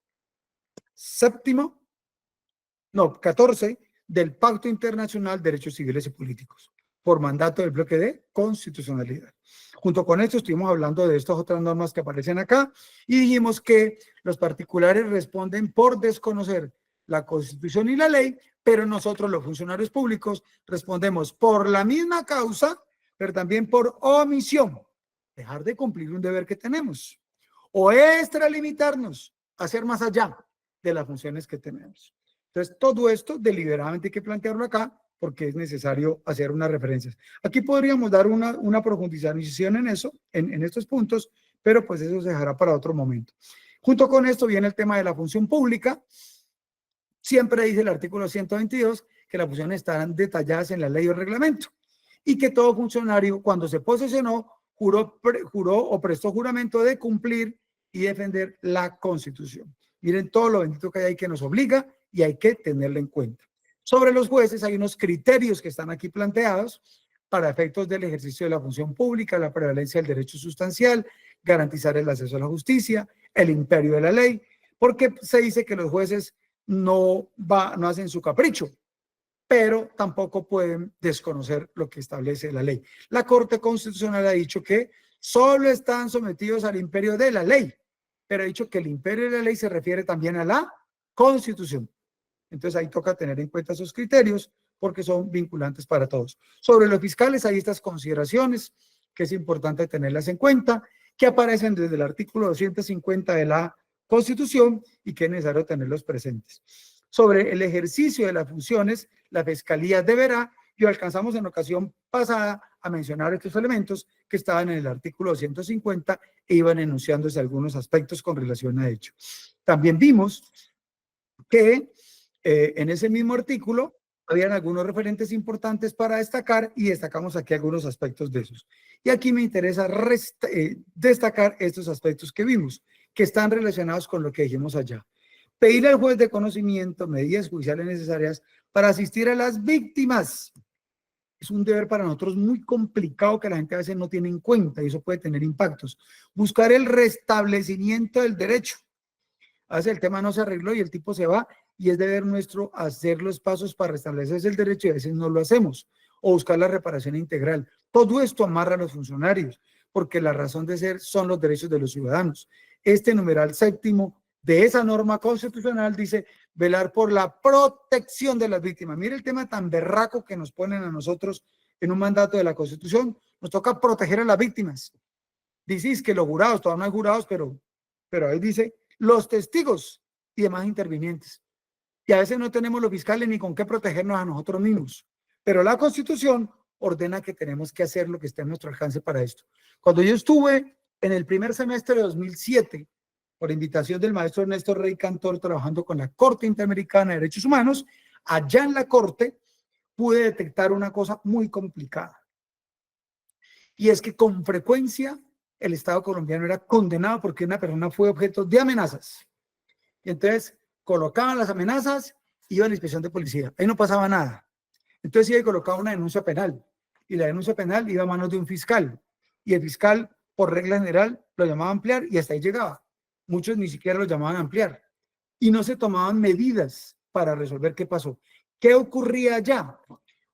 A: 14 del Pacto Internacional de Derechos Civiles y Políticos, por mandato del bloque de constitucionalidad. Junto con esto estuvimos hablando de estas otras normas que aparecen acá y dijimos que los particulares responden por desconocer la Constitución y la ley, pero nosotros los funcionarios públicos respondemos por la misma causa, pero también por omisión, dejar de cumplir un deber que tenemos o extralimitarnos, hacer más allá de las funciones que tenemos. Entonces, todo esto deliberadamente hay que plantearlo acá porque es necesario hacer unas referencias. Aquí podríamos dar una profundización en eso, en estos puntos, pero pues eso se dejará para otro momento. Junto con esto viene el tema de la función pública. Siempre dice el artículo 122 que las funciones estarán detalladas en la ley o reglamento y que todo funcionario cuando se posesionó juró o prestó juramento de cumplir y defender la Constitución. Miren todo lo bendito que hay ahí que nos obliga y hay que tenerlo en cuenta. Sobre los jueces hay unos criterios que están aquí planteados para efectos del ejercicio de la función pública, la prevalencia del derecho sustancial, garantizar el acceso a la justicia, el imperio de la ley, porque se dice que los jueces no hacen su capricho, pero tampoco pueden desconocer lo que establece la ley. La Corte Constitucional ha dicho que solo están sometidos al imperio de la ley, pero ha dicho que el imperio de la ley se refiere también a la Constitución. Entonces ahí toca tener en cuenta esos criterios porque son vinculantes para todos. Sobre los fiscales hay estas consideraciones que es importante tenerlas en cuenta, que aparecen desde el artículo 250 de la Constitución y que es necesario tenerlos presentes. Sobre el ejercicio de las funciones, la Fiscalía deberá, y alcanzamos en ocasión pasada a mencionar estos elementos que estaban en el artículo 250 e iban enunciándose algunos aspectos con relación a ello. También vimos que en ese mismo artículo habían algunos referentes importantes para destacar y destacamos aquí algunos aspectos de esos. Y aquí me interesa destacar estos aspectos que vimos, que están relacionados con lo que dijimos allá. Pedirle al juez de conocimiento medidas judiciales necesarias para asistir a las víctimas. Es un deber para nosotros muy complicado que la gente a veces no tiene en cuenta y eso puede tener impactos. Buscar el restablecimiento del derecho. A veces el tema no se arregló y el tipo se va y es deber nuestro hacer los pasos para restablecer el derecho y a veces no lo hacemos. O buscar la reparación integral. Todo esto amarra a los funcionarios porque la razón de ser son los derechos de los ciudadanos. Este numeral 7º de esa norma constitucional dice velar por la protección de las víctimas. Mire el tema tan berraco que nos ponen a nosotros en un mandato de la Constitución. Nos toca proteger a las víctimas. Dices que los jurados, todavía no hay jurados, pero ahí dice los testigos y demás intervinientes. y a veces no tenemos los fiscales ni con qué protegernos a nosotros mismos. Pero la Constitución ordena que tenemos que hacer lo que esté a nuestro alcance para esto. Cuando yo estuve en el primer semestre de 2007, por invitación del maestro Ernesto Rey Cantor, trabajando con la Corte Interamericana de Derechos Humanos, allá en la Corte pude detectar una cosa muy complicada. Y es que con frecuencia el Estado colombiano era condenado porque una persona fue objeto de amenazas. Y entonces colocaban las amenazas, iba a la inspección de policía. Ahí no pasaba nada. Entonces iba y colocaba una denuncia penal. Y la denuncia penal iba a manos de un fiscal. Y el fiscal, por regla general, lo llamaba a ampliar y hasta ahí llegaba. Muchos ni siquiera lo llamaban a ampliar. Y no se tomaban medidas para resolver qué pasó. ¿Qué ocurría allá?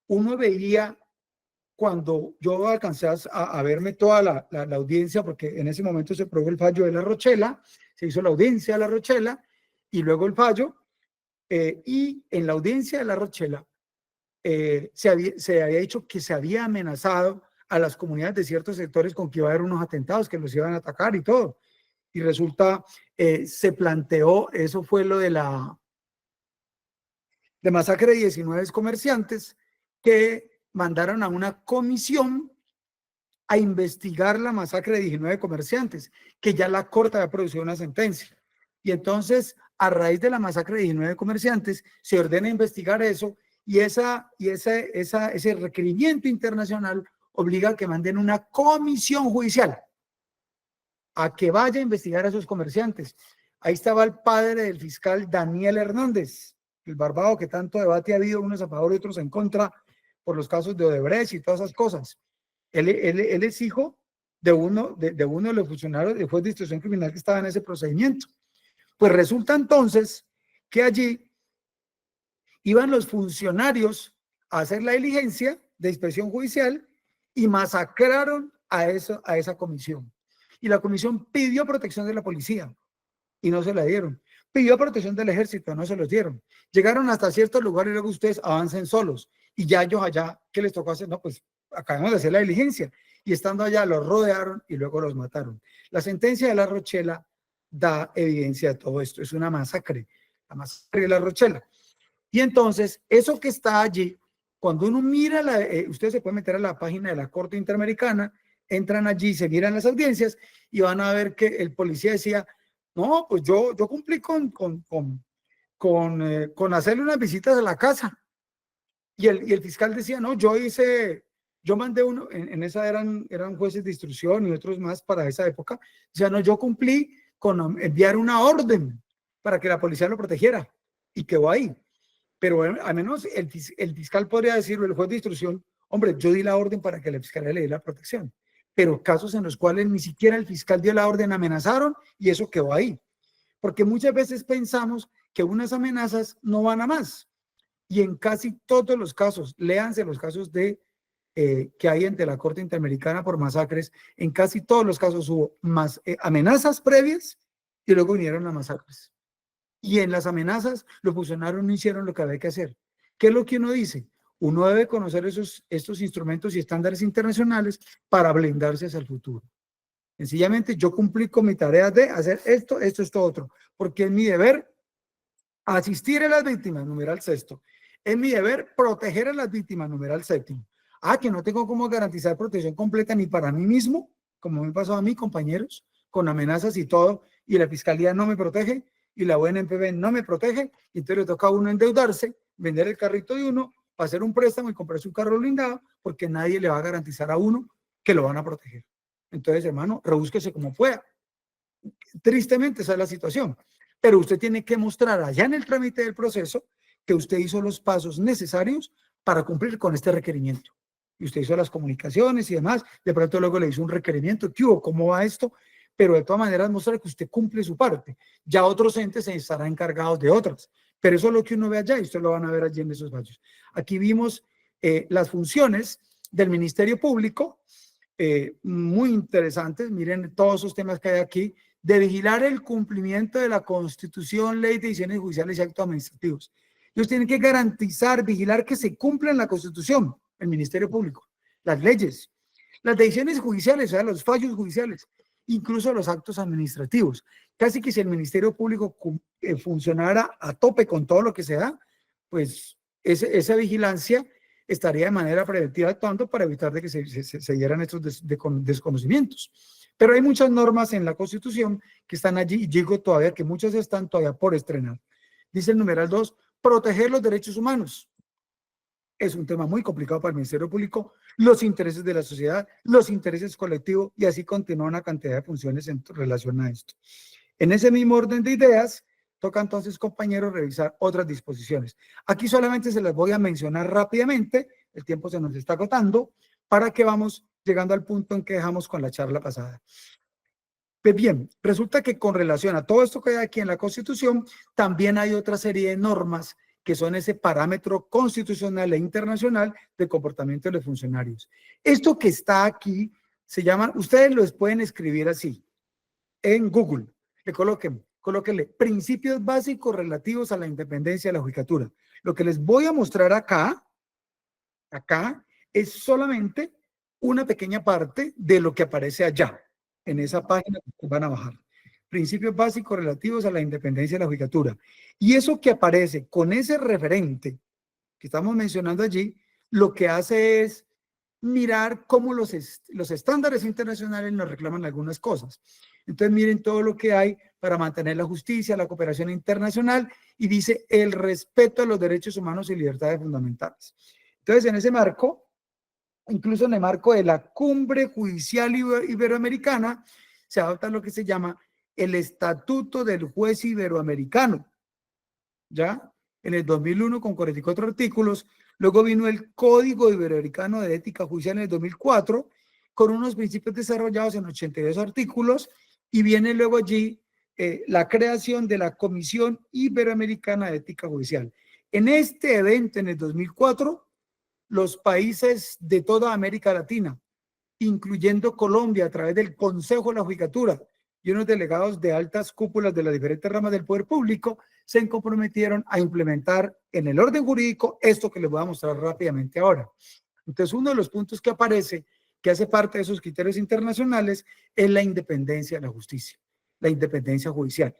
A: Uno veía, cuando yo alcancé a verme toda la audiencia, porque en ese momento se probó el fallo de La Rochela, se hizo la audiencia de La Rochela y luego el fallo, y en la audiencia de La Rochela se había dicho que se había amenazado a las comunidades de ciertos sectores con que iba a haber unos atentados, que los iban a atacar y todo. Y resulta, se planteó, eso fue lo de la masacre de 19 comerciantes, que mandaron a una comisión a investigar la masacre de 19 comerciantes, que ya la Corte había producido una sentencia. Y entonces, a raíz de la masacre de 19 comerciantes, se ordena investigar eso, y ese requerimiento internacional obliga a que manden una comisión judicial a que vaya a investigar a esos comerciantes. Ahí estaba el padre del fiscal Daniel Hernández, el barbado que tanto debate ha habido, unos a favor y otros en contra, por los casos de Odebrecht y todas esas cosas. Él es hijo de uno de los funcionarios del juez de instrucción criminal que estaba en ese procedimiento. Pues resulta entonces que allí iban los funcionarios a hacer la diligencia de inspección judicial y masacraron a esa comisión. Y la comisión pidió protección de la policía y no se la dieron. Pidió protección del ejército, no se los dieron. Llegaron hasta ciertos lugares y luego ustedes avancen solos. Y ya ellos allá, ¿qué les tocó hacer? No, pues acabamos de hacer la diligencia. Y estando allá los rodearon y luego los mataron. La sentencia de La Rochela da evidencia de todo esto. Es una masacre, la masacre de La Rochela. Y entonces, eso que está allí, cuando uno mira, usted se puede meter a la página de la Corte Interamericana, entran allí, se miran las audiencias y van a ver que el policía decía, no, pues yo cumplí con hacerle unas visitas a la casa. Y el fiscal decía, no, yo mandé uno, en esa eran jueces de instrucción y otros más para esa época. O sea, no, yo cumplí con enviar una orden para que la policía lo protegiera y quedó ahí. Pero al menos el fiscal podría decirlo, el juez de instrucción, hombre, yo di la orden para que la fiscalía le dé la protección. Pero casos en los cuales ni siquiera el fiscal dio la orden, amenazaron y eso quedó ahí. Porque muchas veces pensamos que unas amenazas no van a más. Y en casi todos los casos, léanse los casos que hay ante la Corte Interamericana por masacres, en casi todos los casos hubo más amenazas previas y luego vinieron las masacres. Y en las amenazas los funcionarios no hicieron lo que había que hacer. ¿Qué es lo que uno dice? Uno debe conocer estos instrumentos y estándares internacionales para blindarse hacia el futuro. Sencillamente yo cumplí con mi tarea de hacer esto, esto, otro, porque es mi deber asistir a las víctimas, numeral 6. Es mi deber proteger a las víctimas, numeral 7. Que no tengo cómo garantizar protección completa ni para mí mismo, como me pasó a mí, compañeros, con amenazas y todo, y la fiscalía no me protege, y la UNPB no me protege, y entonces le toca a uno endeudarse, vender el carrito de uno, hacer un préstamo y comprarse un carro blindado, porque nadie le va a garantizar a uno que lo van a proteger. Entonces, hermano, rebúsquese como pueda. Tristemente esa es la situación, pero usted tiene que mostrar allá en el trámite del proceso que usted hizo los pasos necesarios para cumplir con este requerimiento. Y usted hizo las comunicaciones y demás, de pronto luego le hizo un requerimiento, ¿qué hubo? ¿Cómo va esto? Pero de todas maneras mostrar que usted cumple su parte. Ya otros entes se estarán encargados de otras, pero eso es lo que uno ve allá y usted lo van a ver allí en esos fallos. Aquí vimos las funciones del Ministerio Público, muy interesantes, miren todos esos temas que hay aquí, de vigilar el cumplimiento de la Constitución, ley de decisiones judiciales y actos administrativos. Ellos tienen que garantizar, vigilar que se cumplan la Constitución, el Ministerio Público, las leyes, las decisiones judiciales, o sea, los fallos judiciales, incluso los actos administrativos. casi que si el Ministerio Público funcionara a tope con todo lo que se da, pues esa vigilancia estaría de manera preventiva actuando para evitar de que se dieran estos desconocimientos. Pero hay muchas normas en la Constitución que están allí, y digo todavía que muchas están todavía por estrenar. Dice el numeral 2, proteger los derechos humanos. Es un tema muy complicado para el Ministerio Público, los intereses de la sociedad, los intereses colectivos, y así continúa una cantidad de funciones en relación a esto. En ese mismo orden de ideas, toca entonces, compañeros, revisar otras disposiciones. Aquí solamente se las voy a mencionar rápidamente, el tiempo se nos está agotando, para que vamos llegando al punto en que dejamos con la charla pasada. Pues bien, resulta que con relación a todo esto que hay aquí en la Constitución, también hay otra serie de normas que son ese parámetro constitucional e internacional de comportamiento de los funcionarios. Esto que está aquí se llama, ustedes lo pueden escribir así, en Google, le colóquenle principios básicos relativos a la independencia de la judicatura. Lo que les voy a mostrar acá es solamente una pequeña parte de lo que aparece allá, en esa página que van a bajar. Principios básicos relativos a la independencia de la judicatura. Y eso que aparece con ese referente que estamos mencionando allí, lo que hace es mirar cómo los estándares internacionales nos reclaman algunas cosas. Entonces miren todo lo que hay para mantener la justicia, la cooperación internacional, y dice el respeto a los derechos humanos y libertades fundamentales. Entonces en ese marco, incluso en el marco de la Cumbre Judicial Iberoamericana, se adopta lo que se llama el Estatuto del Juez Iberoamericano, ¿ya? En el 2001 con 44 artículos, luego vino el Código Iberoamericano de Ética Judicial en el 2004, con unos principios desarrollados en 82 artículos, y viene luego allí la creación de la Comisión Iberoamericana de Ética Judicial. En este evento, en el 2004, los países de toda América Latina, incluyendo Colombia, a través del Consejo de la Judicatura y unos delegados de altas cúpulas de las diferentes ramas del poder público, se comprometieron a implementar en el orden jurídico esto que les voy a mostrar rápidamente ahora. Entonces, uno de los puntos que aparece, que hace parte de esos criterios internacionales, es la independencia de la justicia, la independencia judicial.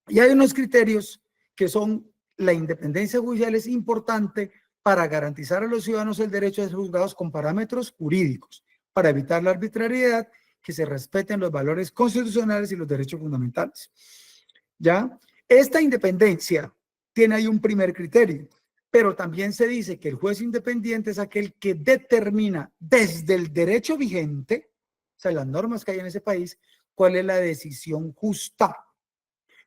A: Y hay unos criterios que son, la independencia judicial es importante para garantizar a los ciudadanos el derecho a ser juzgados con parámetros jurídicos, para evitar la arbitrariedad, que se respeten los valores constitucionales y los derechos fundamentales. ¿Ya? Esta independencia tiene ahí un primer criterio, pero también se dice que el juez independiente es aquel que determina desde el derecho vigente, o sea, las normas que hay en ese país, cuál es la decisión justa,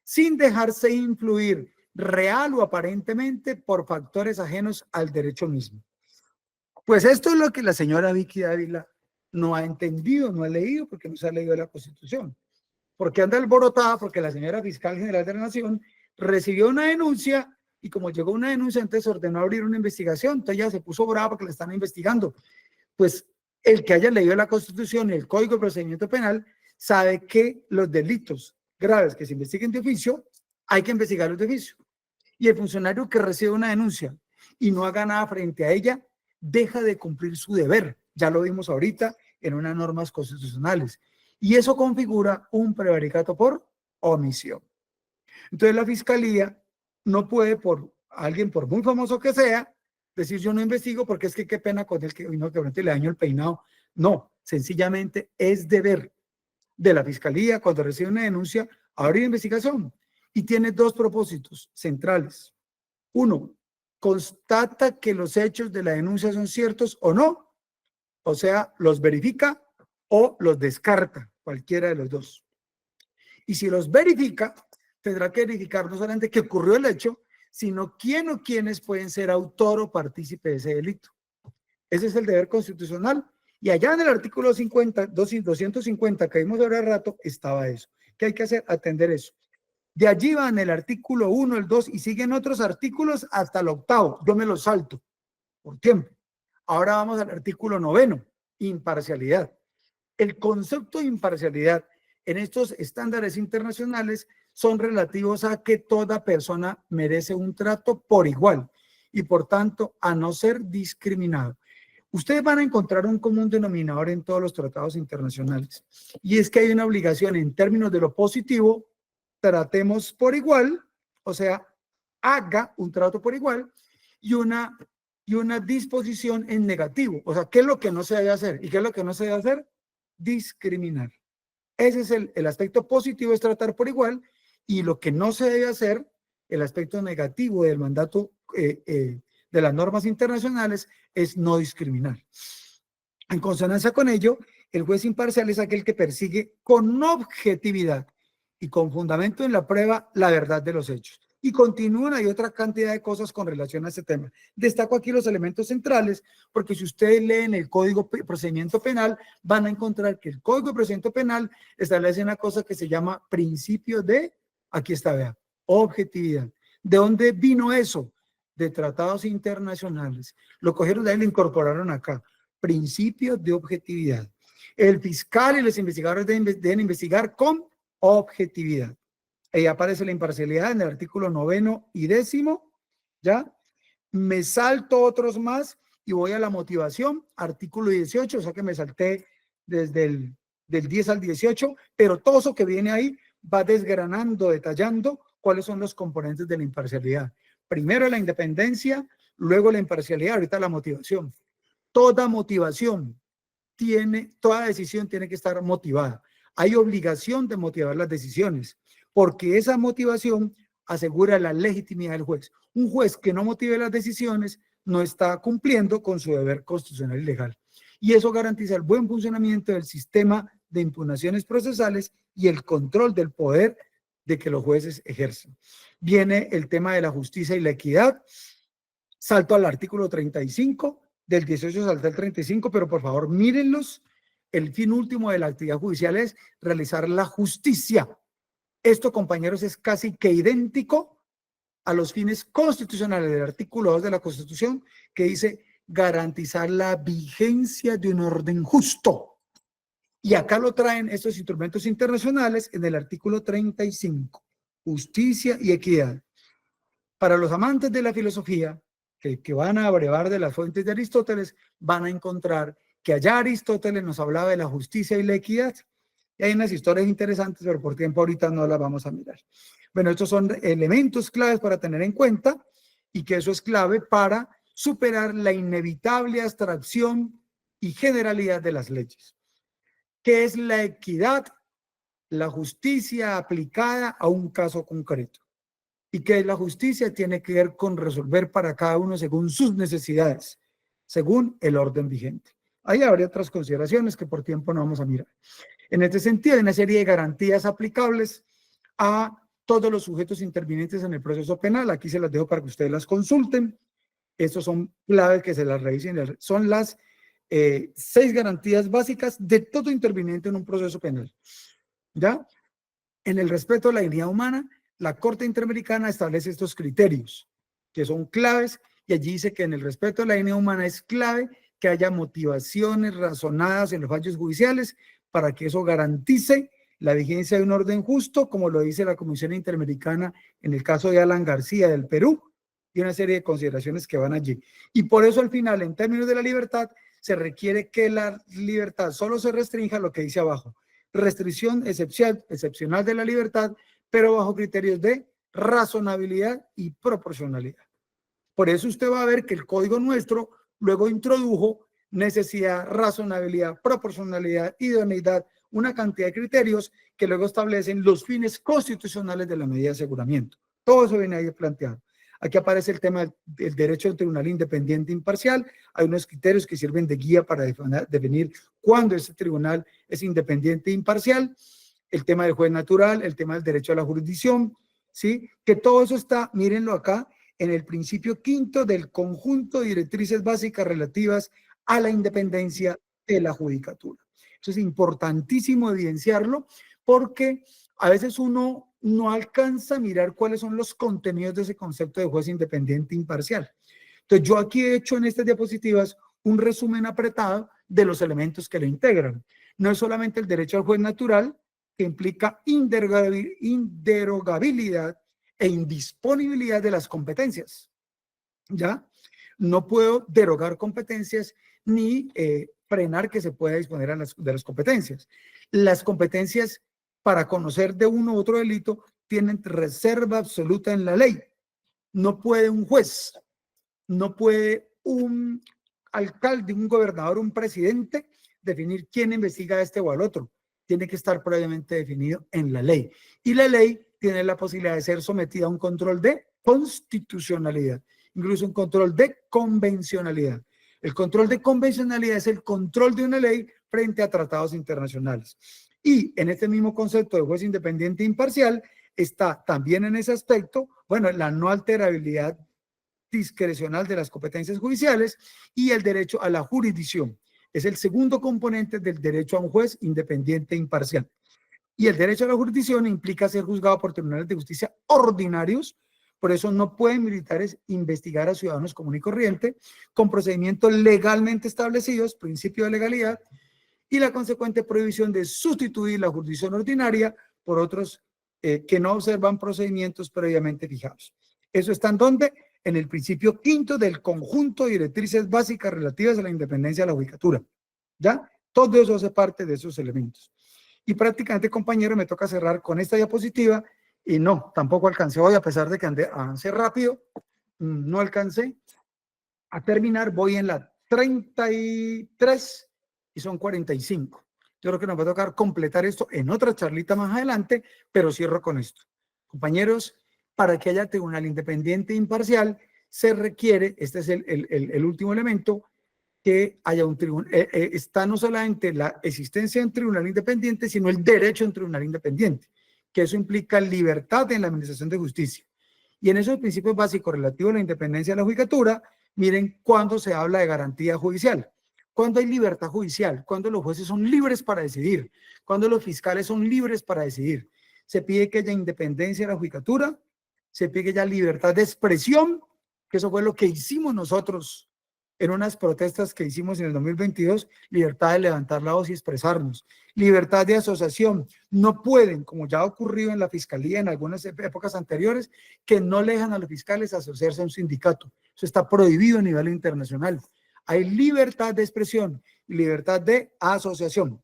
A: sin dejarse influir real o aparentemente por factores ajenos al derecho mismo. Pues esto es lo que la señora Vicky Dávila no ha entendido, no ha leído, porque no se ha leído la Constitución. Porque anda alborotada, porque la señora Fiscal General de la Nación recibió una denuncia, y como llegó una denuncia, entonces ordenó abrir una investigación, entonces ya se puso brava porque la están investigando. Pues el que haya leído la Constitución y el Código de Procedimiento Penal sabe que los delitos graves que se investiguen de oficio, hay que investigarlos de oficio. Y el funcionario que recibe una denuncia y no haga nada frente a ella, deja de cumplir su deber. Ya lo vimos ahorita en unas normas constitucionales. Y eso configura un prevaricato por omisión. Entonces la Fiscalía no puede, por alguien, por muy famoso que sea, decir yo no investigo porque es que qué pena con el que vino que le daño el peinado. No, sencillamente es deber de la Fiscalía, cuando recibe una denuncia, abrir investigación. Y tiene dos propósitos centrales. Uno, constata que los hechos de la denuncia son ciertos o no, o sea, los verifica o los descarta, cualquiera de los dos. Y si los verifica, tendrá que verificar no solamente que ocurrió el hecho, sino quién o quiénes pueden ser autor o partícipe de ese delito. Ese es el deber constitucional. Y allá en el artículo 250 que vimos ahora rato, estaba eso. ¿Qué hay que hacer? Atender eso. De allí van el artículo 1, el 2 y siguen otros artículos hasta el 8º. Yo me los salto por tiempo. Ahora vamos al artículo 9, imparcialidad. El concepto de imparcialidad en estos estándares internacionales son relativos a que toda persona merece un trato por igual y por tanto a no ser discriminado. Ustedes van a encontrar un común denominador en todos los tratados internacionales, y es que hay una obligación en términos de lo positivo, tratemos por igual, o sea, haga un trato por igual, y una disposición en negativo. O sea, ¿qué es lo que no se debe hacer? ¿Y qué es lo que no se debe hacer? Discriminar. Ese es el aspecto positivo, es tratar por igual, y lo que no se debe hacer, el aspecto negativo del mandato de las normas internacionales, es no discriminar. En consonancia con ello, el juez imparcial es aquel que persigue con objetividad y con fundamento en la prueba la verdad de los hechos. Y continúan, hay otra cantidad de cosas con relación a este tema. Destaco aquí los elementos centrales, porque si ustedes leen el Código de Procedimiento Penal, van a encontrar que el Código de Procedimiento Penal establece una cosa que se llama principio de, aquí está, vea, objetividad. ¿De dónde vino eso? De tratados internacionales. Lo cogieron de ahí y lo incorporaron acá. Principio de objetividad. El fiscal y los investigadores deben investigar con objetividad. Ahí aparece la imparcialidad en el artículo 9 y 10, ¿ya? Me salto otros más y voy a la motivación, artículo 18, o sea que me salté desde del 10 al 18, pero todo eso que viene ahí va desgranando, detallando cuáles son los componentes de la imparcialidad. Primero la independencia, luego la imparcialidad, ahorita la motivación. Toda motivación toda decisión tiene que estar motivada. Hay obligación de motivar las decisiones, porque esa motivación asegura la legitimidad del juez. Un juez que no motive las decisiones no está cumpliendo con su deber constitucional y legal. Y eso garantiza el buen funcionamiento del sistema de impugnaciones procesales y el control del poder de que los jueces ejercen. Viene el tema de la justicia y la equidad. Salto al artículo 35, del 18 salta al 35, pero por favor mírenlos. El fin último de la actividad judicial es realizar la justicia. Esto, compañeros, es casi que idéntico a los fines constitucionales del artículo 2 de la Constitución, que dice garantizar la vigencia de un orden justo. Y acá lo traen estos instrumentos internacionales en el artículo 35, justicia y equidad. Para los amantes de la filosofía, que van a abrevar de las fuentes de Aristóteles, van a encontrar que allá Aristóteles nos hablaba de la justicia y la equidad. Y hay unas historias interesantes, pero por tiempo ahorita no las vamos a mirar. Bueno, estos son elementos claves para tener en cuenta, y que eso es clave para superar la inevitable abstracción y generalidad de las leyes. ¿Qué es la equidad? La justicia aplicada a un caso concreto. ¿Y qué es la justicia? Tiene que ver con resolver para cada uno según sus necesidades, según el orden vigente. Ahí habría otras consideraciones que por tiempo no vamos a mirar. En este sentido, hay una serie de garantías aplicables a todos los sujetos intervinientes en el proceso penal. Aquí se las dejo para que ustedes las consulten. Estos son claves que se las revisen. Son las 6 garantías básicas de todo interviniente en un proceso penal. ¿Ya? En el respeto a la dignidad humana, la Corte Interamericana establece estos criterios, que son claves, y allí dice que en el respeto a la dignidad humana es clave que haya motivaciones razonadas en los fallos judiciales para que eso garantice la vigencia de un orden justo, como lo dice la Comisión Interamericana en el caso de Alan García del Perú, y una serie de consideraciones que van allí. Y por eso al final, en términos de la libertad, se requiere que la libertad solo se restrinja a lo que dice abajo. Restricción excepcional de la libertad, pero bajo criterios de razonabilidad y proporcionalidad. Por eso usted va a ver que el código nuestro luego introdujo necesidad, razonabilidad, proporcionalidad, idoneidad, una cantidad de criterios que luego establecen los fines constitucionales de la medida de aseguramiento. Todo eso viene ahí planteado. Aquí aparece el tema del derecho al tribunal independiente e imparcial. Hay unos criterios que sirven de guía para definir cuándo ese tribunal es independiente e imparcial. El tema del juez natural, el tema del derecho a la jurisdicción, ¿sí? Que todo eso está, mírenlo acá, en el principio quinto del conjunto de directrices básicas relativas a la independencia de la judicatura. Eso es importantísimo evidenciarlo, porque a veces uno no alcanza a mirar cuáles son los contenidos de ese concepto de juez independiente e imparcial. Entonces yo aquí he hecho en estas diapositivas un resumen apretado de los elementos que lo integran. No es solamente el derecho al juez natural, que implica inderogabilidad e indisponibilidad de las competencias, ¿ya? No puedo derogar competencias ni frenar que se pueda disponer de las competencias. Las competencias para conocer de uno u otro delito tienen reserva absoluta en la ley. No puede un juez, no puede un alcalde, un gobernador, un presidente definir quién investiga a este o al otro. Tiene que estar previamente definido en la ley. Y la ley tiene la posibilidad de ser sometida a un control de constitucionalidad, incluso un control de convencionalidad. El control de convencionalidad es el control de una ley frente a tratados internacionales. Y en este mismo concepto de juez independiente e imparcial está también en ese aspecto, bueno, la no alterabilidad discrecional de las competencias judiciales y el derecho a la jurisdicción. Es el segundo componente del derecho a un juez independiente e imparcial. Y el derecho a la jurisdicción implica ser juzgado por tribunales de justicia ordinarios. Por eso no pueden militares investigar a ciudadanos común y corriente con procedimientos legalmente establecidos, principio de legalidad, y la consecuente prohibición de sustituir la jurisdicción ordinaria por otros que no observan procedimientos previamente fijados. ¿Eso está en dónde? En el principio quinto del conjunto de directrices básicas relativas a la independencia de la judicatura. ¿Ya? Todo eso hace parte de esos elementos. Y prácticamente, compañero, me toca cerrar con esta diapositiva y no, tampoco alcancé hoy, a pesar de que avancé rápido, no alcancé a terminar, voy en la 33 y son 45. Yo creo que nos va a tocar completar esto en otra charlita más adelante, pero cierro con esto. Compañeros, para que haya tribunal independiente e imparcial, se requiere, este es el último elemento, que haya un tribunal, está no solamente la existencia de un tribunal independiente, sino el derecho a un tribunal independiente, que eso implica libertad en la administración de justicia. Y en esos principios básicos relativos a la independencia de la judicatura, miren cuando se habla de garantía judicial, cuando hay libertad judicial, cuando los jueces son libres para decidir, cuando los fiscales son libres para decidir. Se pide que haya independencia de la judicatura, se pide que haya libertad de expresión, que eso fue lo que hicimos nosotros en unas protestas que hicimos en el 2022, libertad de levantar la voz y expresarnos, libertad de asociación. No pueden, como ya ha ocurrido en la fiscalía en algunas épocas anteriores, que no le dejan a los fiscales asociarse a un sindicato. Eso está prohibido a nivel internacional. Hay libertad de expresión, libertad de asociación.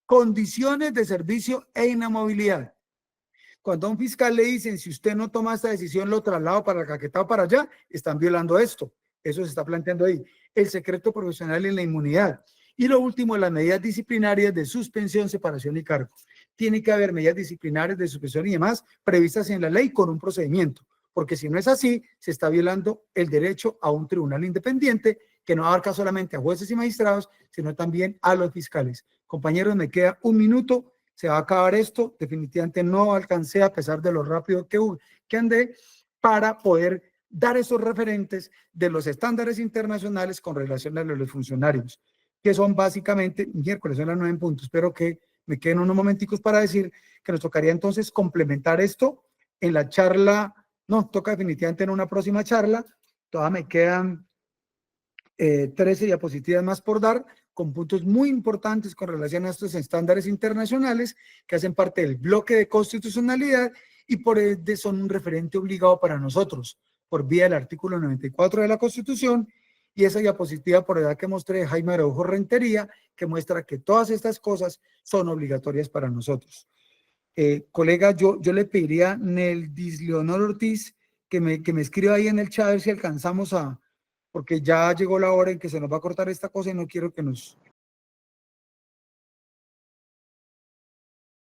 A: Condiciones de servicio e inamovilidad. Cuando a un fiscal le dicen, si usted no toma esta decisión, lo traslado para el Caquetá o para allá, están violando esto. Eso se está planteando ahí. El secreto profesional y la inmunidad. Y lo último, las medidas disciplinarias de suspensión, separación y cargo. Tiene que haber medidas disciplinarias de suspensión y demás previstas en la ley con un procedimiento, porque si no es así, se está violando el derecho a un tribunal independiente que no abarca solamente a jueces y magistrados, sino también a los fiscales. Compañeros, me queda un minuto, se va a acabar esto. Definitivamente no alcancé, a pesar de lo rápido que andé, para poder dar esos referentes de los estándares internacionales con relación a los funcionarios, que son básicamente, miércoles son las 9 puntos, espero que me queden unos momenticos para decir que nos tocaría entonces complementar esto en la charla, no, toca definitivamente en una próxima charla, todavía me quedan 13 diapositivas más por dar, con puntos muy importantes con relación a estos estándares internacionales que hacen parte del bloque de constitucionalidad y por ende son un referente obligado para nosotros, por vía del artículo 94 de la Constitución, y esa diapositiva por edad que mostré de Jaime Araujo Rentería, que muestra que todas estas cosas son obligatorias para nosotros. Colega, yo le pediría a Neldis Leonor Ortiz que me escriba ahí en el chat a ver si alcanzamos a, porque ya llegó la hora en que se nos va a cortar esta cosa y no quiero que nos